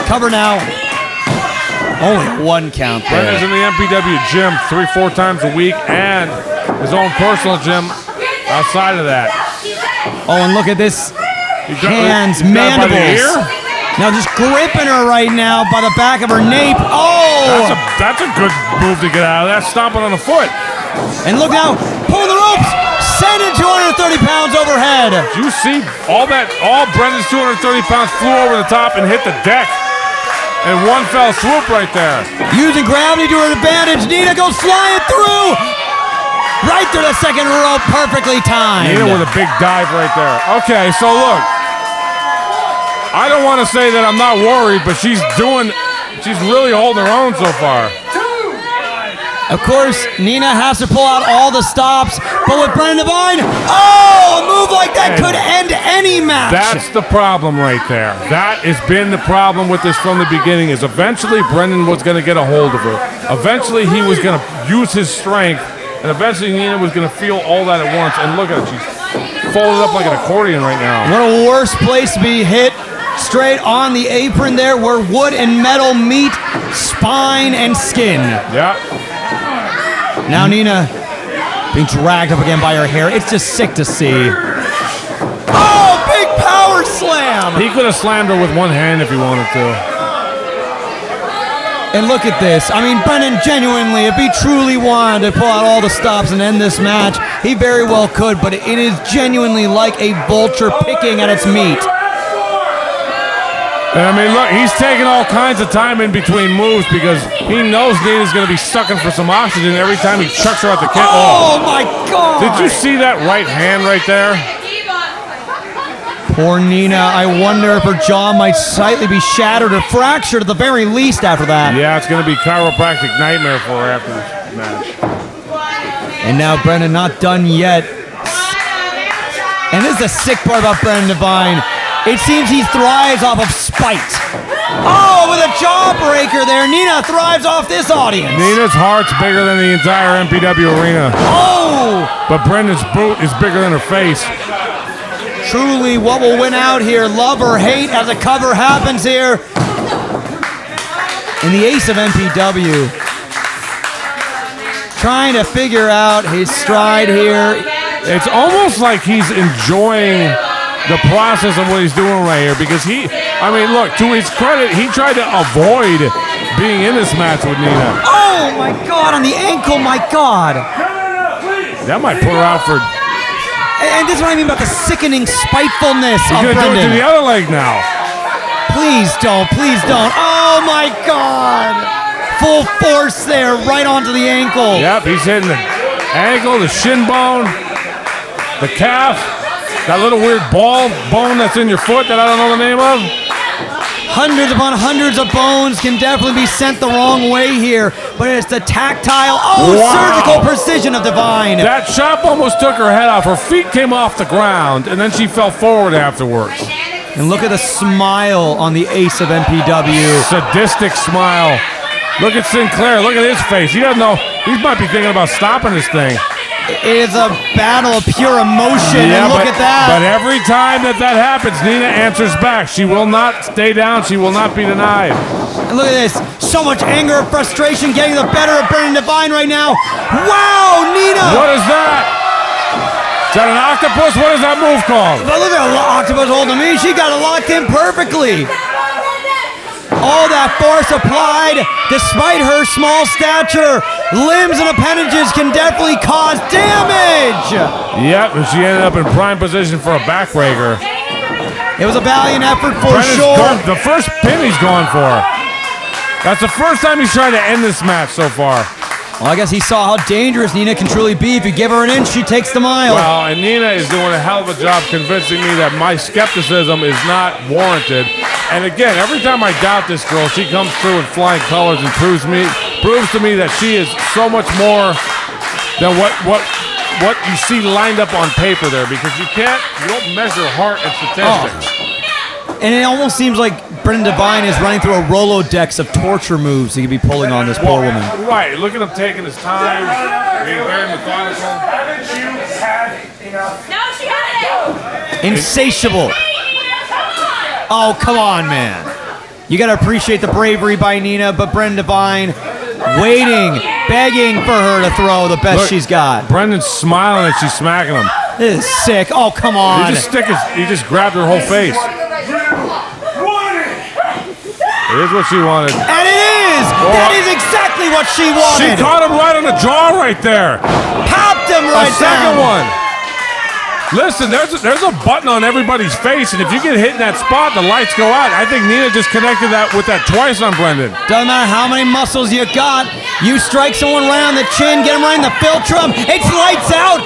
S6: Cover now. Only one count there.
S5: Brendan's in the MPW gym 3-4 times a week and his own personal gym outside of that.
S6: Oh, and look at this. Hands,
S5: He's got her by the
S6: mandibles.
S5: ear?
S6: Now just gripping her right now by the back of her nape. Oh!
S5: That's a good move to get out of that. Stomping on the foot.
S6: And look now, pulling the ropes, sending 230 pounds overhead.
S5: Did you see all Brendan's 230 pounds flew over the top and hit the deck? And one fell swoop right there.
S6: Using gravity to her advantage, Nina goes flying through. Right through the second rope, perfectly timed.
S5: Nina with a big dive right there. Okay, so look. I don't want to say that I'm not worried, but she's really holding her own so far.
S6: Of course, Nina has to pull out all the stops, but with Brendan Devine, a move like that could end any match.
S5: That's the problem right there. That has been the problem with this from the beginning, is eventually Brendan was going to get a hold of her. Eventually he was going to use his strength, and eventually Nina was going to feel all that at once. And look at it, she's folded up like an accordion right now.
S6: What a worse place to be hit. Straight on the apron there where wood and metal meet spine and skin.
S5: Yeah.
S6: Now Nina being dragged up again by her hair. It's just sick to see. Oh, big power slam!
S5: He could have slammed her with one hand if he wanted to.
S6: And look at this. I mean, Brendan genuinely, if he truly wanted to pull out all the stops and end this match, he very well could, but it is genuinely like a vulture picking at its meat.
S5: And I mean, look, he's taking all kinds of time in between moves because he knows Nina's going to be sucking for some oxygen every time he chucks her out the kick.
S6: Oh my God!
S5: Did you see that right hand right there?
S6: Poor Nina. I wonder if her jaw might slightly be shattered or fractured at the very least after that.
S5: Yeah, it's going to be chiropractic nightmare for her after this match.
S6: And now Brendan not done yet. And this is the sick part about Brendan Devine. It seems he thrives off of spite. Oh, with a jawbreaker there. Nina thrives off this audience.
S5: Nina's heart's bigger than the entire MPW arena.
S6: Oh!
S5: But Brendan's boot is bigger than her face.
S6: Truly, what will win out here? Love or hate as a cover happens here. And the ace of MPW trying to figure out his stride here.
S5: It's almost like he's enjoying the process of what he's doing right here because I mean, look, to his credit, he tried to avoid being in this match with Nina.
S6: Oh my God, on the ankle, my God.
S5: That might put her out for...
S6: And this is what I mean about the sickening spitefulness
S5: He's
S6: of
S5: going to do it to
S6: Brendan.
S5: the other leg now.
S6: Please don't, please don't. Oh my God. Full force there, right onto the ankle.
S5: Yep, he's hitting the ankle, the shin bone, the calf. That little weird bone that's in your foot that I don't know the name of.
S6: Hundreds upon hundreds of bones can definitely be sent the wrong way here, but it's the tactile, surgical precision of Devine.
S5: That chop almost took her head off. Her feet came off the ground, and then she fell forward afterwards.
S6: And look at the smile on the ace of MPW.
S5: Sadistic smile. Look at Sinclair. Look at his face. He doesn't know. He might be thinking about stopping this thing.
S6: It is a battle of pure emotion,
S5: Yeah,
S6: and look at that.
S5: But every time that happens, Nina answers back. She will not stay down. She will not be denied.
S6: And look at this. So much anger and frustration getting the better of Brendan Devine right now. Wow, Nina!
S5: What is that? Is that an octopus? What is that move called?
S6: But look at the octopus holding me. She got it locked in perfectly. All that force applied, despite her small stature. limbs and appendages can definitely cause damage.
S5: Yep, and she ended up in prime position for a backbreaker.
S6: It was a valiant effort for
S5: Brennan's
S6: sure.
S5: The first pin he's gone for. That's the first time he's trying to end this match so far.
S6: Well, I guess he saw how dangerous Nina can truly be. If you give her an inch, she takes the mile.
S5: Well, and Nina is doing a hell of a job convincing me that my skepticism is not warranted. And again, every time I doubt this girl, she comes through in flying colors and proves to me that she is so much more than what you see lined up on paper there, because you don't measure heart and statistics.
S6: And it almost seems like Brendan Devine is running through a Rolodex of torture moves he could be pulling on this poor woman.
S5: Right, look at him taking his time, being very methodical.
S2: Haven't you had enough?
S9: No, she had it.
S6: Insatiable. Oh, come on, man. You got to appreciate the bravery by Nina, but Brendan Devine waiting, begging for her to throw the best
S5: Look,
S6: she's got.
S5: Brendan's smiling and she's smacking him.
S6: This is sick. Oh, come on.
S5: He just grabbed her whole face. It is what she wanted.
S6: And it is! That is exactly what she wanted!
S5: She caught him right on the jaw right there.
S6: Popped him right
S5: A second
S6: down.
S5: one. Listen, there's a button on everybody's face, and if you get hit in that spot, the lights go out. I think Nina just connected that with that twice on Brendan.
S6: Doesn't matter how many muscles you got. You strike someone right on the chin, get him right in the philtrum. It's lights out!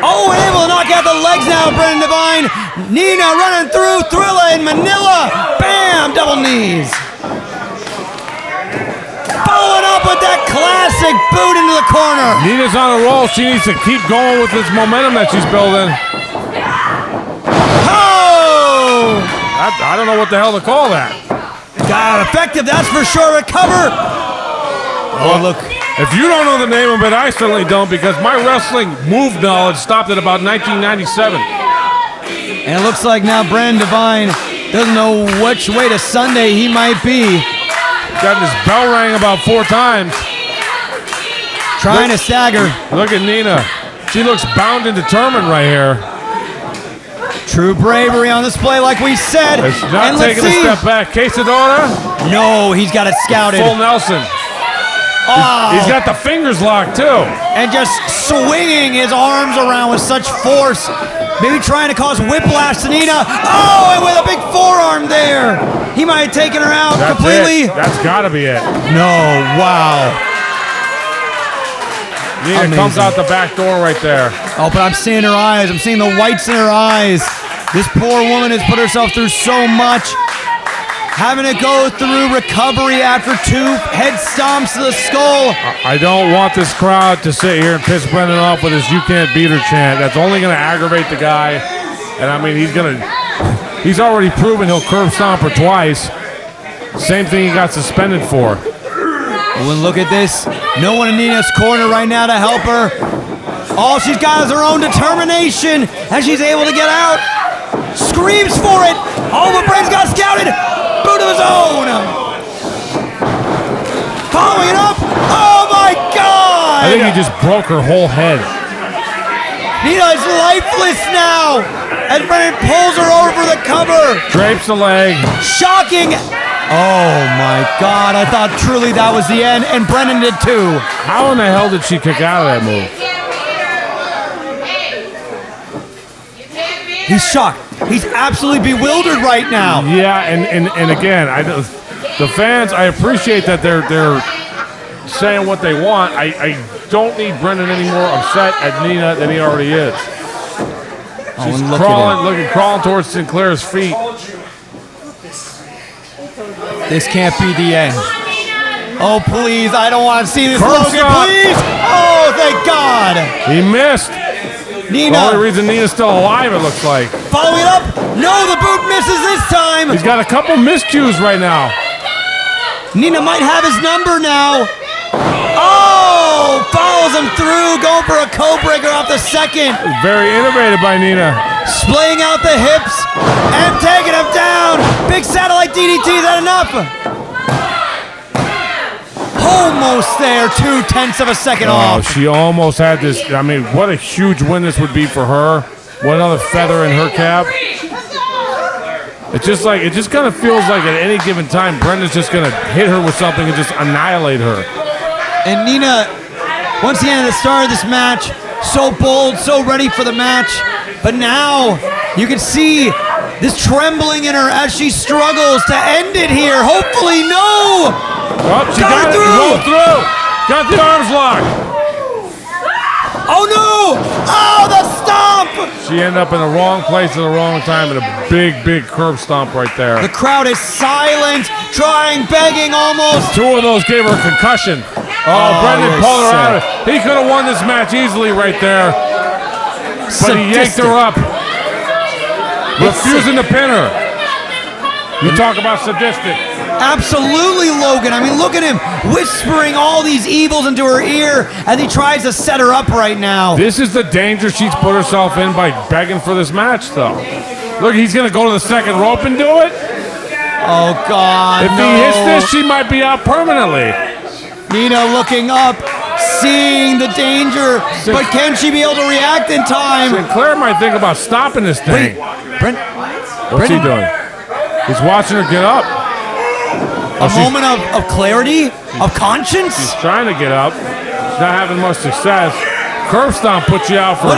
S6: Oh, able to knock out the legs now, Brendan Devine. Nina running through, Thrilla in Manila. Bam, double knees. Following up with that classic boot into the corner.
S5: Nina's on a roll. She needs to keep going with this momentum that she's building.
S6: Oh!
S5: I don't know what the hell to call that.
S6: God, effective, that's for sure. Recover. Oh, look.
S5: If you don't know the name of it, I certainly don't, because my wrestling move knowledge stopped at about 1997.
S6: And it looks like now Brendan Devine doesn't know which way to Sunday he might be.
S5: Got his bell rang about 4 times.
S6: Trying to stagger.
S5: Look at Nina. She looks bound and determined right here.
S6: True bravery on display, like we said.
S5: It's not
S6: and
S5: taking a step back. Quesadora.
S6: No, he's got it scouted.
S5: Full Nelson.
S6: Oh.
S5: He's got the fingers locked too.
S6: And just swinging his arms around with such force. Maybe trying to cause whiplash to Nina. Oh, and with a big forearm there. He might have taken her out
S5: That's
S6: completely.
S5: It. That's got to be it.
S6: No, wow.
S5: Nina
S6: Amazing.
S5: comes out the back door right there.
S6: Oh, but I'm seeing her eyes. I'm seeing the whites in her eyes. This poor woman has put herself through so much. Having to go through recovery after 2 head stomps to the skull.
S5: I don't want this crowd to sit here and piss Brendan off with his "you can't beat her" chant. That's only going to aggravate the guy. And I mean, he's already proven he'll curb stomp her twice. Same thing he got suspended for.
S6: Oh, and look at this. No one in Nina's corner right now to help her. All she's got is her own determination, and she's able to get out. Screams for it. Oh, but Bren's got scouted. Boot of his own. Following it up. Oh my God!
S5: I think he just broke her whole head.
S6: Nina is lifeless now as Brendan pulls her over for the cover.
S5: Drapes the leg.
S6: Shocking. Oh my God! I thought truly that was the end, and Brendan did too.
S5: How in the hell did she kick out of that move?
S6: He's shocked. He's absolutely bewildered right now.
S5: Yeah, and again, the fans, I appreciate that they're saying what they want. I don't need Brendan any more upset at Nina than he already is. She's crawling towards Sinclair's feet.
S6: This can't be the end. Oh, please, I don't want to see this.
S5: Curb
S6: Logan,
S5: stop.
S6: please. Oh, thank God.
S5: He missed.
S6: Nina.
S5: The only reason Nina's still alive, it looks like.
S6: Following up. No, the boot misses this time.
S5: He's got a couple miscues right now.
S6: Nina might have his number now. Oh, follows him through, going for a code breaker off the second.
S5: Very innovative by Nina.
S6: Splaying out the hips and taking him down. Big satellite DDT, is that enough? Almost there, 0.2 of a second off.
S5: She almost had this. I mean, what a huge win this would be for her. What another feather in her cap. It just kind of feels like at any given time, Brendan's just gonna hit her with something and just annihilate her.
S6: And Nina, once again at the start of this match, so bold, so ready for the match. But now you can see this trembling in her as she struggles to end it here. Hopefully, no!
S5: Oh, she got it through. Got the arms locked.
S6: Oh no! Oh, the stomp!
S5: She ended up in the wrong place at the wrong time and a big curb stomp right there.
S6: The crowd is silent, trying, begging almost.
S5: Two of those gave her a concussion. Oh, Brendan pulled her out. He could have won this match easily right there. But he yanked her up. Refusing to pin her. You talk about sadistic.
S6: Absolutely, Logan. I mean, look at him whispering all these evils into her ear as he tries to set her up right now.
S5: This is the danger she's put herself in by begging for this match, though. Look, he's going to go to the second rope and do it.
S6: Oh, God,
S5: If he hits this, she might be out permanently.
S6: Nina looking up, seeing the danger, but can she be able to react in time?
S5: Sinclair might think about stopping this thing. What's he doing? He's watching her get up.
S6: A moment of clarity, of conscience.
S5: She's trying to get up. She's not having much success. Curb stomp puts you out for.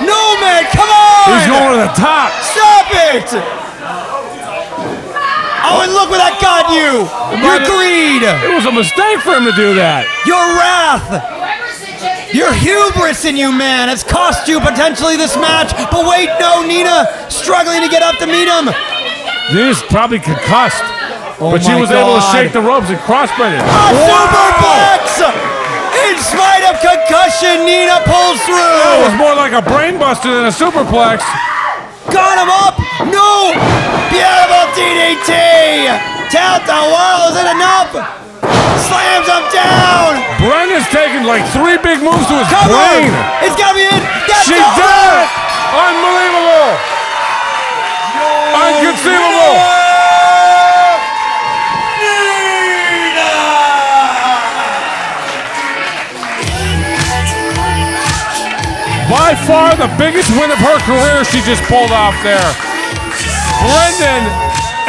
S6: No, man, come on!
S5: He's going to the top.
S6: Stop it! Oh, and look where that got you! Your greed!
S5: It was a mistake for him to do that.
S6: Your wrath! Your hubris in you, man, has cost you potentially this match. But wait, no, Nina struggling to get up to meet him.
S5: Nina's probably concussed. But she was able to shake the ropes and crossbreed it.
S6: Superplex! In spite of concussion, Nina pulls through.
S5: That was more like a brainbuster than a superplex.
S6: Got him up. No. Beautiful DDT. Tout the wall. Is it enough? Slams him down.
S5: Brendan's taking like 3 big moves to his brain.
S6: It's got to be it.
S5: She did it. Unbelievable. Inconceivable. By far the biggest win of her career she just pulled off there. Brendan,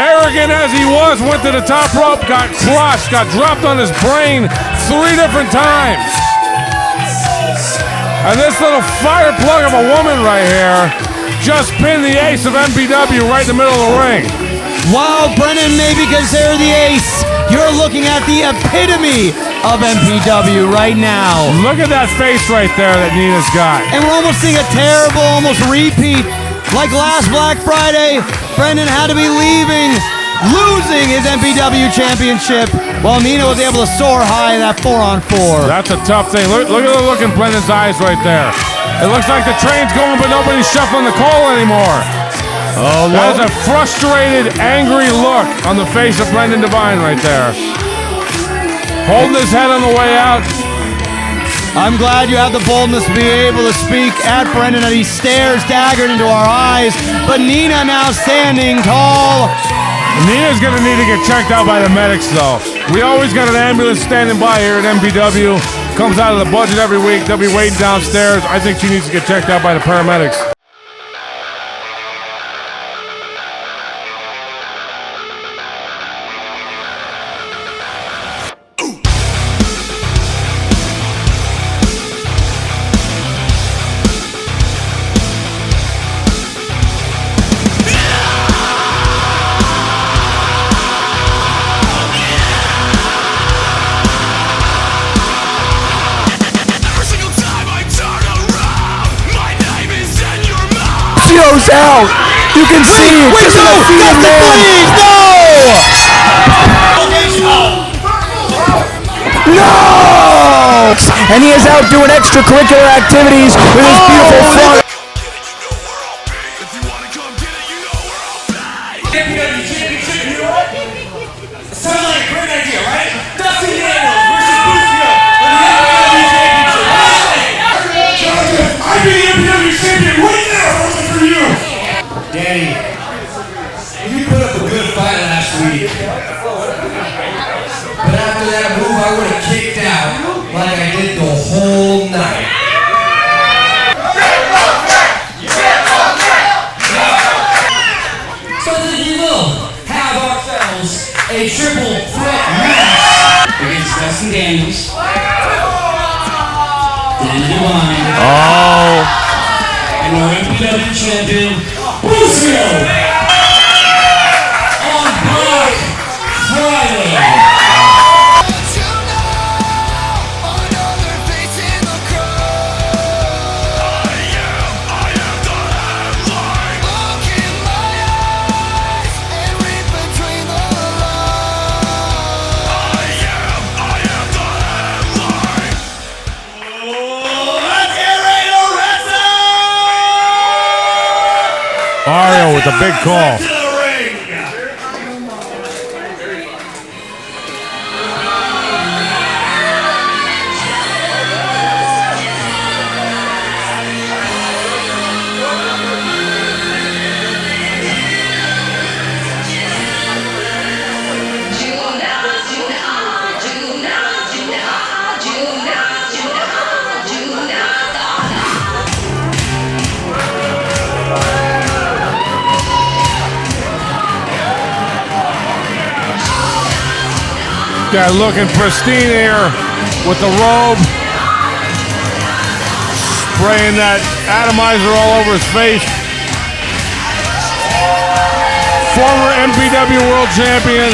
S5: arrogant as he was, went to the top rope, got crushed, got dropped on his brain 3 different times. And this little fire plug of a woman right here just pinned the ace of MPW right in the middle of the ring.
S6: While Brennan may be considered the ace, you're looking at the epitome of MPW right now.
S5: Look at that face right there that Nina's got.
S6: And we're almost seeing a terrible, almost repeat. Like last Black Friday, Brendan had to be leaving, losing his MPW championship, while Nina was able to soar high in that 4-on-4.
S5: That's a tough thing. Look at the look in Brendan's eyes right there. It looks like the train's going, but nobody's shuffling the coal anymore.
S6: Oh,
S5: that is a frustrated, angry look on the face of Brendan Devine right there. Holding his head on the way out.
S6: I'm glad you have the boldness to be able to speak at Brendan as he stares daggered into our eyes. But Nina now standing tall.
S5: Nina's going to need to get checked out by the medics, though. We always got an ambulance standing by here at MPW. Comes out of the budget every week. They'll be waiting downstairs. I think she needs to get checked out by the paramedics.
S8: Goes out. You can see it.
S6: Wait,
S8: Just
S6: no!
S8: please, no! And he is out doing extracurricular activities with his beautiful fun.
S2: Sounds like a great idea, right? Dusty Daniels versus Lucio for the MPW Championship. I'd be the MPW champion right now for you.
S7: Danny, you put up a good fight last week. But after that move, I would have kicked out like I did the whole night. So that we will have ourselves a triple threat match against Dustin Daniels.
S2: Danny Devine.
S5: Oh.
S2: And our MPW champion, Lucio. On Black Friday.
S5: Mario with a big call. Guy looking pristine here with the robe. Spraying that atomizer all over his face. Former MPW World Champion.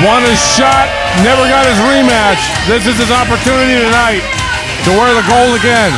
S5: Won his shot, never got his rematch. This is his opportunity tonight to wear the gold again.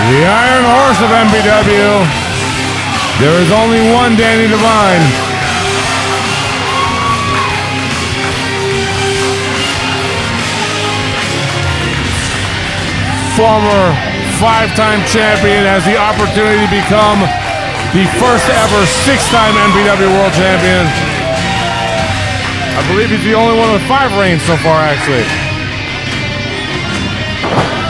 S5: The Iron Horse of MPW. There is only one Danny Devine. Former five-time champion has the opportunity to become the first ever six-time MPW World Champion. I believe he's the only one with 5 reigns so far, actually.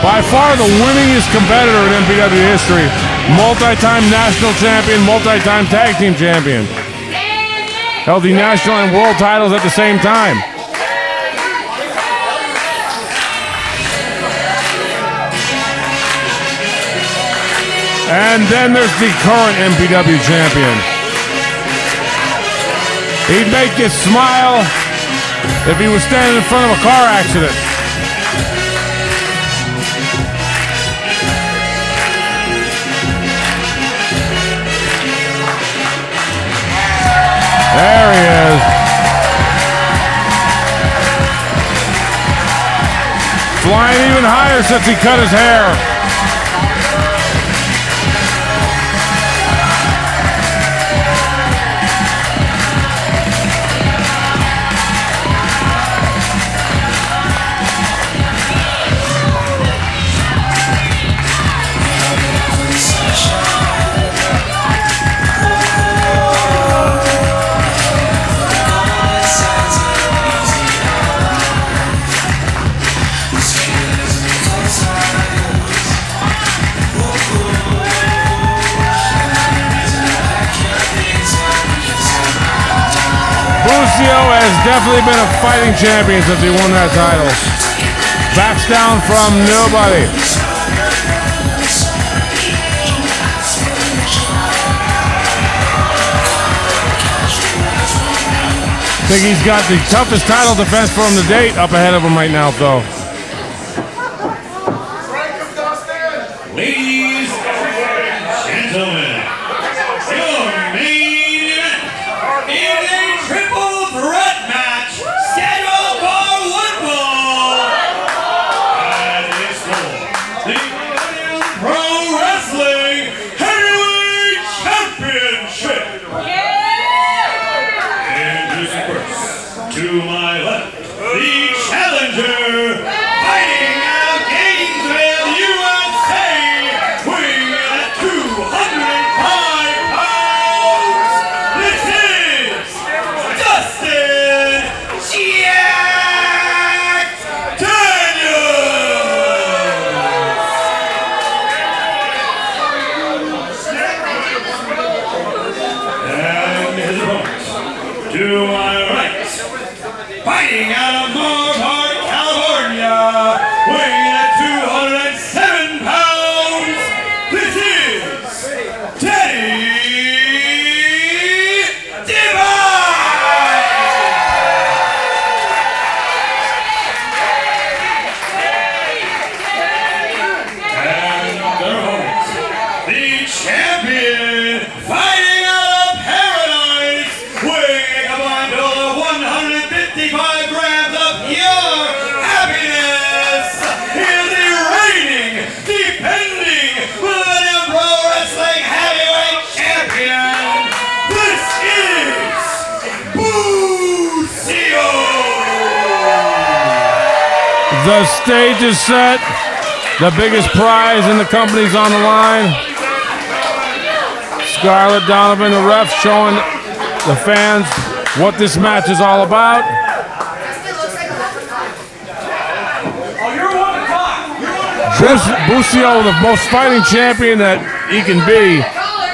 S5: By far the winningest competitor in MPW history. Multi-time national champion, multi-time tag team champion. Held the national and world titles at the same time. And then there's the current MPW champion. He'd make you smile if he was standing in front of a car accident. There he is. Flying even higher since he cut his hair. Lucio has definitely been a fighting champion since he won that title. Backs down from nobody. I think he's got the toughest title defense for him to date up ahead of him right now, though.
S4: Ladies and gentlemen, your main event is a triple threat match scheduled for one fall. That is for To my left, the challenger, fighting out of Gainesville, USA, weighing in at 205 pounds. This is Dustin Jack Daniels. And his opponent, to my right, fighting out of Marmart, California, weighing at 207 pounds, this is Teddy Divine! And their opponents, the champion, fighting out of Paradise, weighing a combined total of 155 grams of pure happiness. He is the reigning, defending Millennium Pro Wrestling Heavyweight Champion. This is Busio.
S5: The stage is set. The biggest prize in the company's on the line. Scarlett Donovan, the ref, showing the fans what this match is all about. Busio, the most fighting champion that he can be,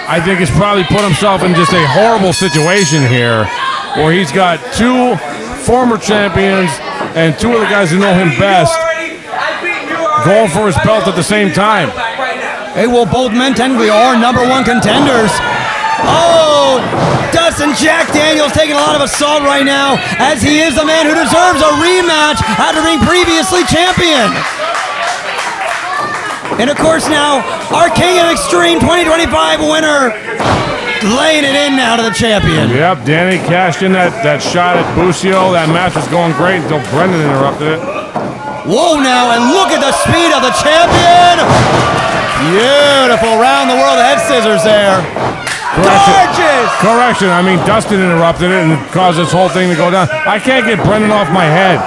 S5: I think has probably put himself in just a horrible situation here, where he's got two former champions and two of the guys who know him best going for his belt at the same time.
S6: Hey, well, both men technically are #1 contenders. Oh, Dustin Jack Daniels taking a lot of assault right now, as he is the man who deserves a rematch after being previously champion. And of course now, our King of Extreme 2025 winner, laying it in now to the champion.
S5: Yep, Danny cashed in that shot at Busio. That match was going great until Brendan interrupted it.
S6: Whoa now, and look at the speed of the champion. Beautiful round the world head scissors there. Gorgeous!
S5: Correction, I mean Dustin interrupted it and caused this whole thing to go down. I can't get Brendan off my head.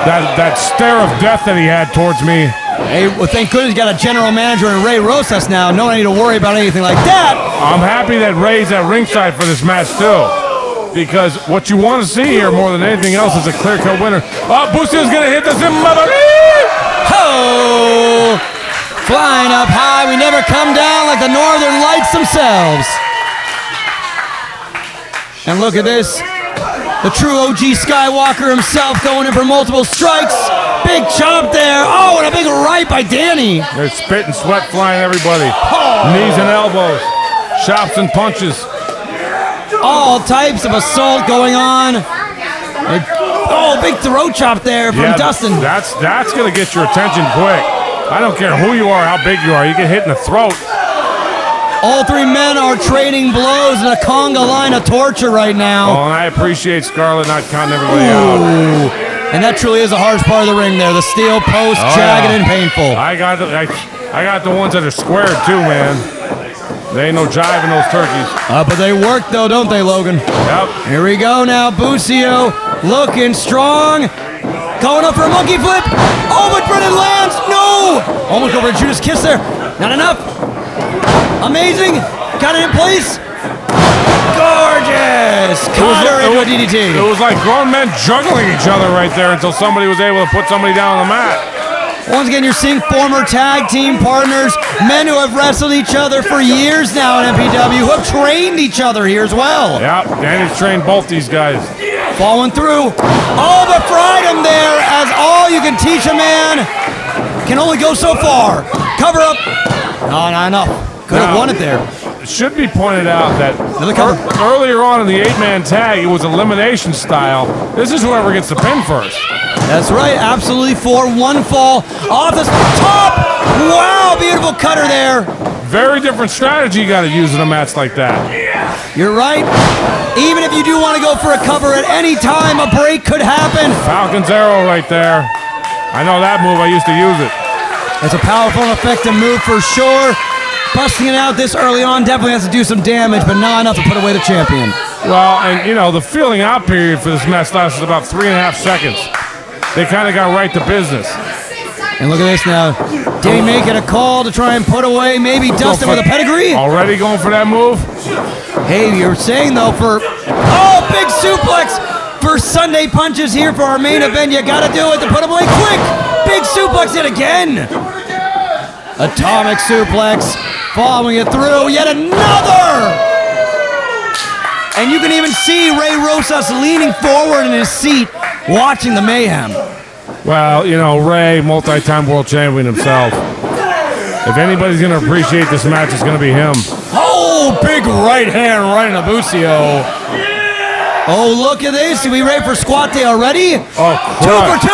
S5: That stare of death that he had towards me.
S6: Hey, well, thank goodness you got a general manager in Ray Rosas now. No need to worry about anything like that.
S5: I'm happy that Ray's at ringside for this match too, because what you want to see here more than anything else is a clear-cut winner. Oh, Busio's gonna hit the Zimbabwe!
S6: Oh! Flying up high, we never come down like the Northern Lights themselves. And look at this. The true OG Skywalker himself going in for multiple strikes. Big chop there. Oh, and a big right by Danny.
S5: There's spit and sweat flying everybody. Knees and elbows. Chops and punches.
S6: All types of assault going on. Oh, big throat chop there from Dustin.
S5: That's going to get your attention quick. I don't care who you are, how big you are. You get hit in the throat.
S6: All three men are trading blows in a conga line of torture right now.
S5: Oh, and I appreciate Scarlett not counting everybody out.
S6: And that truly is the hardest part of the ring there. The steel post, jagged and painful.
S5: I got the ones that are squared too, man. There ain't no jive in those turkeys.
S6: But they work though, don't they, Logan?
S5: Yep.
S6: Here we go now. Busio looking strong. Going up for a monkey flip. Oh, but Brennan lands. No! Almost over a Judas kiss there. Not enough. Amazing. Got it in place. Gorgeous. Caught her into a DDT.
S5: It was like grown men juggling each other right there until somebody was able to put somebody down on the mat.
S6: Once again, you're seeing former tag team partners, men who have wrestled each other for years now in MPW, who have trained each other here as well.
S5: Yeah, Danny's trained both these guys.
S6: Falling through. Oh, but fried him there, as all you can teach a man can only go so far. Cover up. No, not enough. Could have won it there.
S5: It should be pointed out that earlier on in the 8-man tag, it was elimination style. This is whoever gets the pin first.
S6: That's right, absolutely. 4-1 fall off the top. Wow, beautiful cutter there.
S5: Very different strategy you got to use in a match like that.
S6: You're right. Even if you do want to go for a cover at any time, a break could happen.
S5: Falcon's arrow right there. I know that move. I used to use it.
S6: It's a powerful and effective move for sure. Busting it out this early on definitely has to do some damage, but not enough to put away the champion.
S5: Well, and you know, the feeling out period for this match lasted about 3.5 seconds. They kind of got right to business.
S6: And look at this now. Danny making a call to try and put away maybe Dustin with a pedigree.
S5: Already going for that move?
S6: Hey, you're saying though oh, big suplex for Sunday punches here for our main event. You gotta do it to put him away quick. Big suplex it again. Atomic suplex, following it through, yet another. And you can even see Ray Rosas leaning forward in his seat, watching the mayhem.
S5: Well, you know, Ray, multi-time world champion himself. If anybody's going to appreciate this match, it's going to be him.
S6: Oh, big right hand right into Busio. Oh, look at this. Are we ready for squat day already?
S5: Oh,
S6: 2 for 2.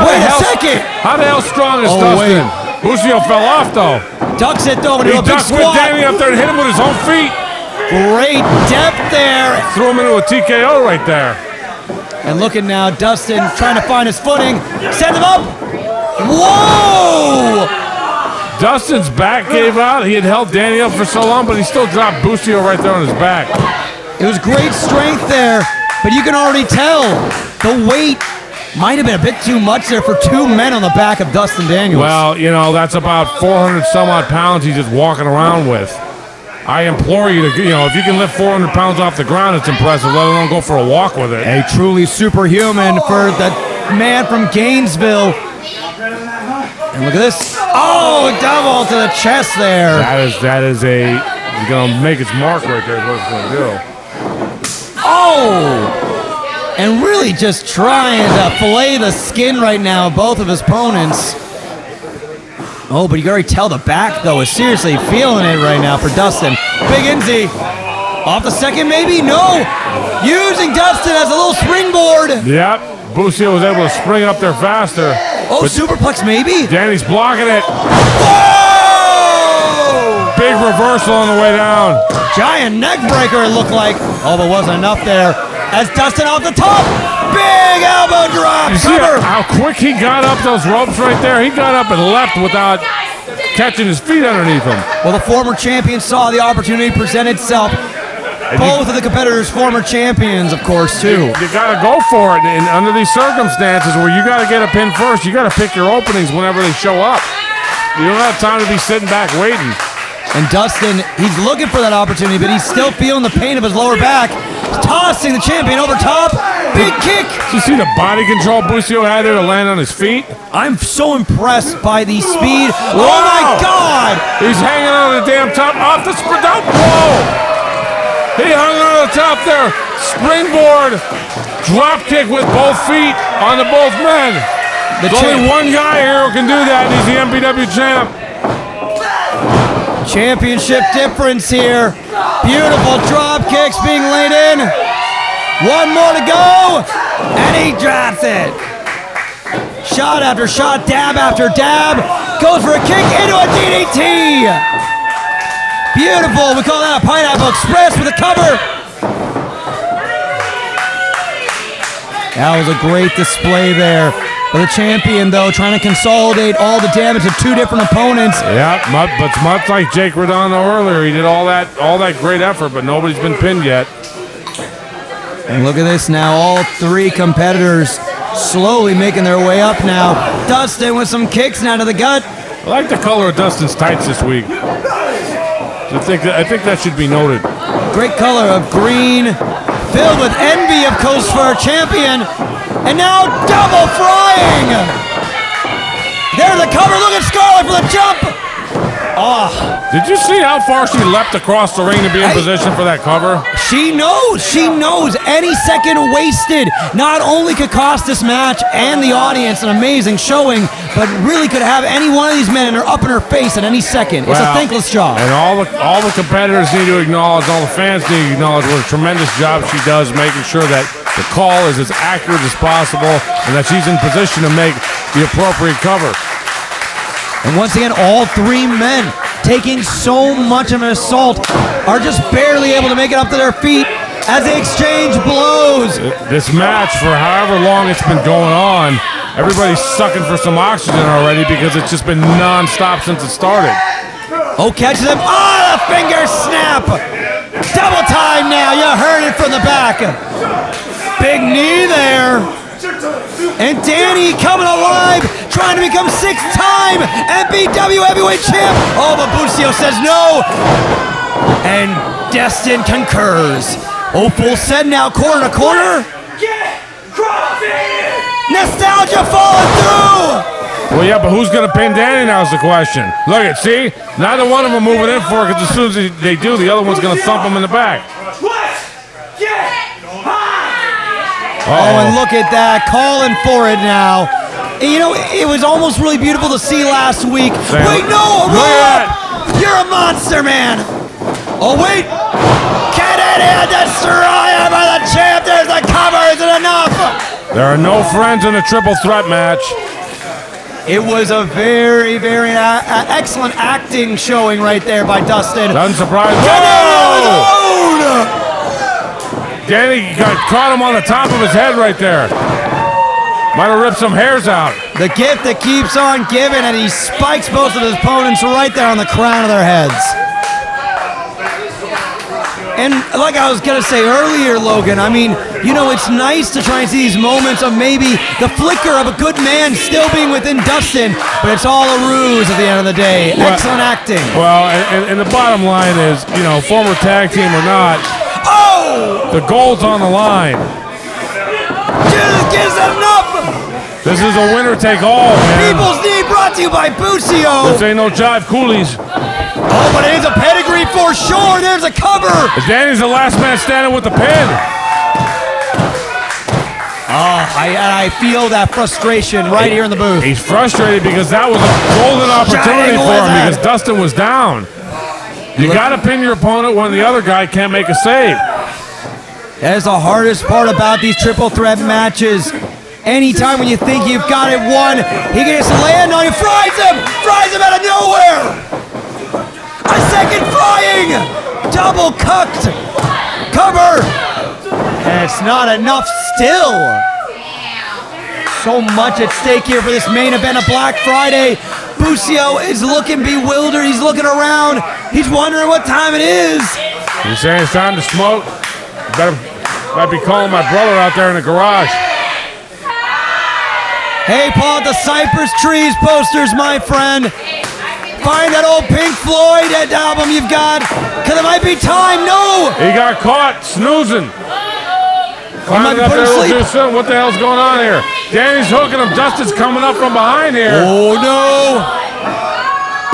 S6: Wait a second.
S5: How the hell strong is Dustin? Busio fell off, though.
S6: Ducks it, though,
S5: He
S6: into a big
S5: ducked with
S6: squat.
S5: Danny up there and hit him with his own feet.
S6: Great depth there.
S5: Threw him into a TKO right there.
S6: And looking now, Dustin trying to find his footing. Send him up. Whoa!
S5: Dustin's back gave out. He had held Danny up for so long, but he still dropped Busio right there on his back.
S6: It was great strength there, but you can already tell the weight might have been a bit too much there for 2 men on the back of Dustin Daniels.
S5: Well, you know, that's about 400 some odd pounds he's just walking around with. I implore you to, you know, if you can lift 400 pounds off the ground, it's impressive, let alone go for a walk with it.
S6: A truly superhuman for the man from Gainesville. And look at this. Oh, double to the chest there.
S5: That is he's going to make its mark right there is what it's going to do.
S6: Oh! And really just trying to fillet the skin right now of both of his opponents. Oh, but you can already tell the back, though, is seriously feeling it right now for Dustin. Big Inzy. Off the second, maybe? No! Using Dustin as a little springboard.
S5: Yep. Busio was able to spring up there faster.
S6: Oh, superplex maybe?
S5: Danny's blocking it.
S6: Whoa!
S5: Big reversal on the way down.
S6: Giant neck breaker, it looked like. Oh, but wasn't enough there. As Dustin off the top. Big elbow drop.
S5: You see how quick he got up those ropes right there? He got up and leapt without catching his feet underneath him.
S6: Well, the former champion saw the opportunity present itself. Both of the competitors, former champions, of course, too.
S5: You got to go for it. And under these circumstances where you got to get a pin first, you got to pick your openings whenever they show up. You don't have time to be sitting back waiting.
S6: And Dustin, he's looking for that opportunity, but he's still feeling the pain of his lower back. Tossing the champion over top. Big kick.
S5: Did you see the body control Busio had there to land on his feet?
S6: I'm so impressed by the speed. Wow. Oh, my God.
S5: He's hanging on the damn top. Off the sprint. Whoa. He hung on the top there. Springboard. Drop kick with both feet onto both men. There's only one guy here who can do that, and he's the MPW champ.
S6: Championship difference here. Beautiful drop kicks being laid in. One more to go, and he drops it. Shot after shot, dab after dab. Goes for a kick into a DDT. Beautiful. We call that a Pineapple Express with a cover. That was a great display there. For the champion, though, trying to consolidate all the damage of 2 different opponents.
S5: Yeah, but much like Jake Redondo earlier, he did all that great effort, but nobody's been pinned yet.
S6: And look at this now, all 3 competitors slowly making their way up now. Dustin with some kicks now to the gut.
S5: I like the color of Dustin's tights this week. I think that should be noted.
S6: Great color of green, filled with envy, of course, for our champion. And now double frying! There's the cover. Look at Scarlett for the jump! Oh.
S5: Did you see how far she leapt across the ring to be in position for that cover?
S6: She knows. Any second wasted not only could cost this match and the audience an amazing showing, but really could have any one of these men up in her face at any second. It's a thankless job.
S5: And all the competitors need to acknowledge, all the fans need to acknowledge what a tremendous job she does making sure that the call is as accurate as possible and that she's in position to make the appropriate cover.
S6: And once again, all 3 men taking so much of an assault are just barely able to make it up to their feet as they exchange blows.
S5: This match, for however long it's been going on, everybody's sucking for some oxygen already because it's just been non-stop since it started.
S6: Oh, catches him. Oh, the finger snap. Double time now. You heard it from the back. Big knee there. And Danny coming alive, trying to become 6-time MPW heavyweight champ. Oh, but Busio says no. And Destin concurs. Oh, full send now, corner to corner. Nostalgia falling through.
S5: Well, yeah, but who's going to pin Danny now is the question. Look at, see? Neither one of them moving in for it, because as soon as they do, the other one's going to thump him in the back.
S6: Oh, and look at that, calling for it now. And you know, it was almost really beautiful to see last week. Wait, no, roll up. You're a monster, man. Oh, wait. Canadian Destroyer by the champ. There's the cover. Is it enough?
S5: There are no friends in a triple threat match.
S6: It was a very, very excellent acting showing right there by Dustin.
S5: Doesn't surprise me. Danny caught him on the top of his head right there. Might have ripped some hairs out.
S6: The gift that keeps on giving, and he spikes both of his opponents right there on the crown of their heads. And like I was gonna say earlier, Logan, I mean, you know, it's nice to try and see these moments of maybe the flicker of a good man still being within Dustin, but it's all a ruse at the end of the day. Well, excellent acting.
S5: Well, and the bottom line is, you know, former tag team or not, the gold's on the line.
S6: Just gives enough.
S5: This is a winner take all, man.
S6: People's Knee brought to you by Busio.
S5: This ain't no jive coolies.
S6: Oh, but it is a pedigree for sure. There's a cover.
S5: Danny's the last man standing with the pin.
S6: Oh, I feel that frustration right here in the booth.
S5: He's frustrated because that was a golden opportunity for him because Dustin was down. You got to pin your opponent when the other guy can't make a save.
S6: That is the hardest part about these triple threat matches. Anytime when you think you've got it won, he can just land on you, fries him out of nowhere. A second frying, double cucked, cover. And it's not enough still. So much at stake here for this main event of Black Friday. Busio is looking bewildered. He's looking around. He's wondering what time it is.
S5: You saying it's time to smoke? Might be calling my brother out there in the garage.
S6: Hey, pull out the Cypress Trees posters, my friend. Find that old Pink Floyd album you've got, because it might be time. No!
S5: He got caught snoozing. Climbing up there a little too soon. What the hell's going on here? Danny's hooking him. Dustin's coming up from behind here.
S6: Oh, no.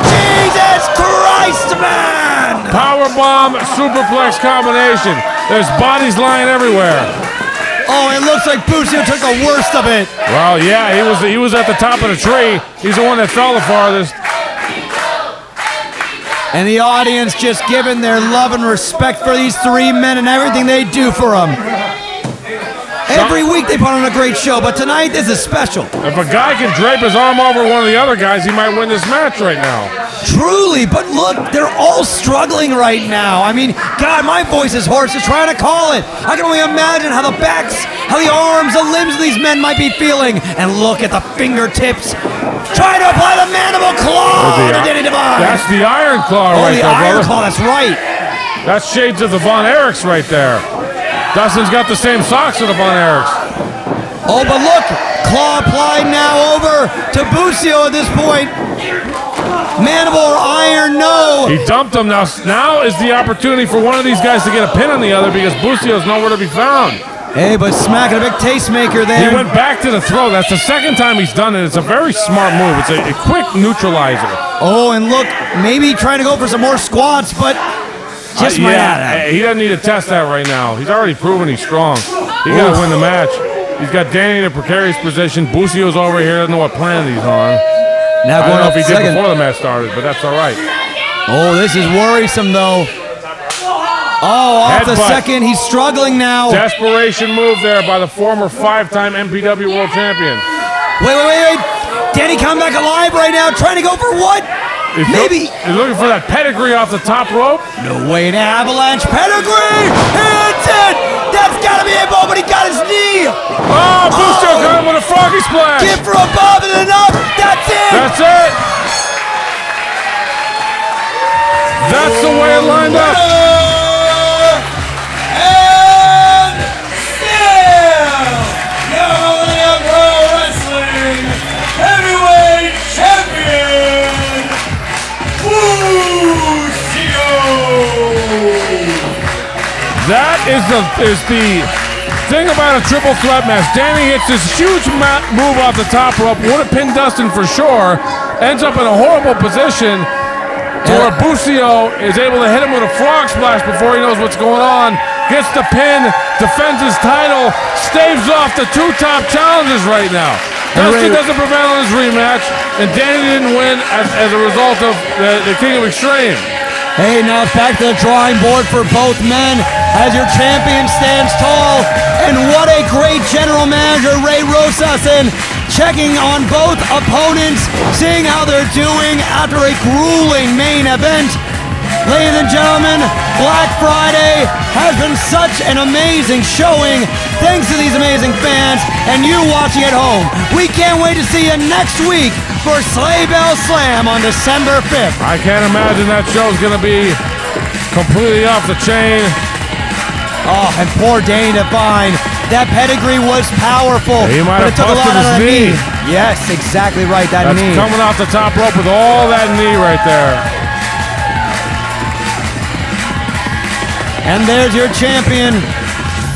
S6: Jesus Christ, man!
S5: Powerbomb superplex combination. There's bodies lying everywhere.
S6: Oh, it looks like Busio took the worst of it.
S5: Well, yeah, he was at the top of the tree. He's the one that fell the farthest.
S6: And the audience just giving their love and respect for these three men and everything they do for them. Every week they put on a great show, but tonight this is special.
S5: If a guy can drape his arm over one of the other guys, he might win this match right now.
S6: Truly, but look, they're all struggling right now. I mean, God, my voice is hoarse just trying to call it. I can only imagine how the backs, how the arms, the limbs of these men might be feeling. And look at the fingertips. Trying to apply the mandible claw to Danny Devine.
S5: That's the Iron Claw right there, brother.
S6: Oh, the Iron Claw, that's right.
S5: That's shades of the Von Erichs right there. Dustin's got the same socks as the Von Erichs.
S6: Oh, but look, claw applied now over to Busio at this point. Mandible or iron, no.
S5: He dumped him. Now is the opportunity for one of these guys to get a pin on the other because Busio's nowhere to be found.
S6: Hey, but smacking a big tastemaker there.
S5: He went back to the throw. That's the second time he's done it. It's a very smart move. It's a quick neutralizer.
S6: Oh, and look, maybe trying to go for some more squats, but just
S5: he doesn't need to test that right now. He's already proven he's strong. He got to win the match. He's got Danny in a precarious position. Busio's over here. Doesn't know what planet he's on.
S6: Now
S5: I don't know if he did before the match started, but that's all right.
S6: Oh, this is worrisome, though. Oh, off the second. He's struggling now.
S5: Desperation move there by the former 5-time MPW World Champion.
S6: Wait. Danny coming back alive right now, trying to go for what? Maybe.
S5: He's looking for that pedigree off the top rope.
S6: No way, an avalanche pedigree. Hits it. That's got to be it, but he got his knee.
S5: Oh, Busio got him with a froggy splash.
S6: Get for above and enough. That's it.
S5: That's it. That's the way it lined up. is the thing about a triple threat match. Danny hits this huge move off the top rope, would have pinned Dustin for sure, ends up in a horrible position to where Busio is able to hit him with a frog splash before he knows what's going on, gets the pin, defends his title, staves off the two top challengers right now. Dustin doesn't prevail in his rematch, and Danny didn't win as a result of the King of Extreme.
S6: Hey, now it's back to the drawing board for both men as your champion stands tall. And what a great general manager, Ray Rosas, checking on both opponents, seeing how they're doing after a grueling main event. Ladies and gentlemen, Black Friday has been such an amazing showing thanks to these amazing fans and you watching at home. We can't wait to see you next week for Sleigh Bell Slam on December 5th.
S5: I can't imagine that show's going to be completely off the chain.
S6: Oh, and poor Danny Devine. That pedigree was powerful,
S5: He might
S6: but
S5: have
S6: it took a lot
S5: busted
S6: out of
S5: his
S6: that knee.
S5: knee.
S6: Yes, exactly right, that
S5: That's
S6: knee.
S5: coming off the top rope with all that knee right there.
S6: And there's your champion,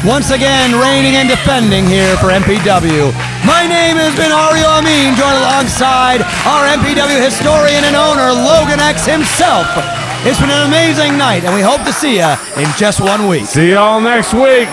S6: once again reigning and defending here for MPW. My name has been Ario Amin, joined alongside our MPW historian and owner, Logan X himself. It's been an amazing night, and we hope to see you in just 1 week.
S5: See y'all next week.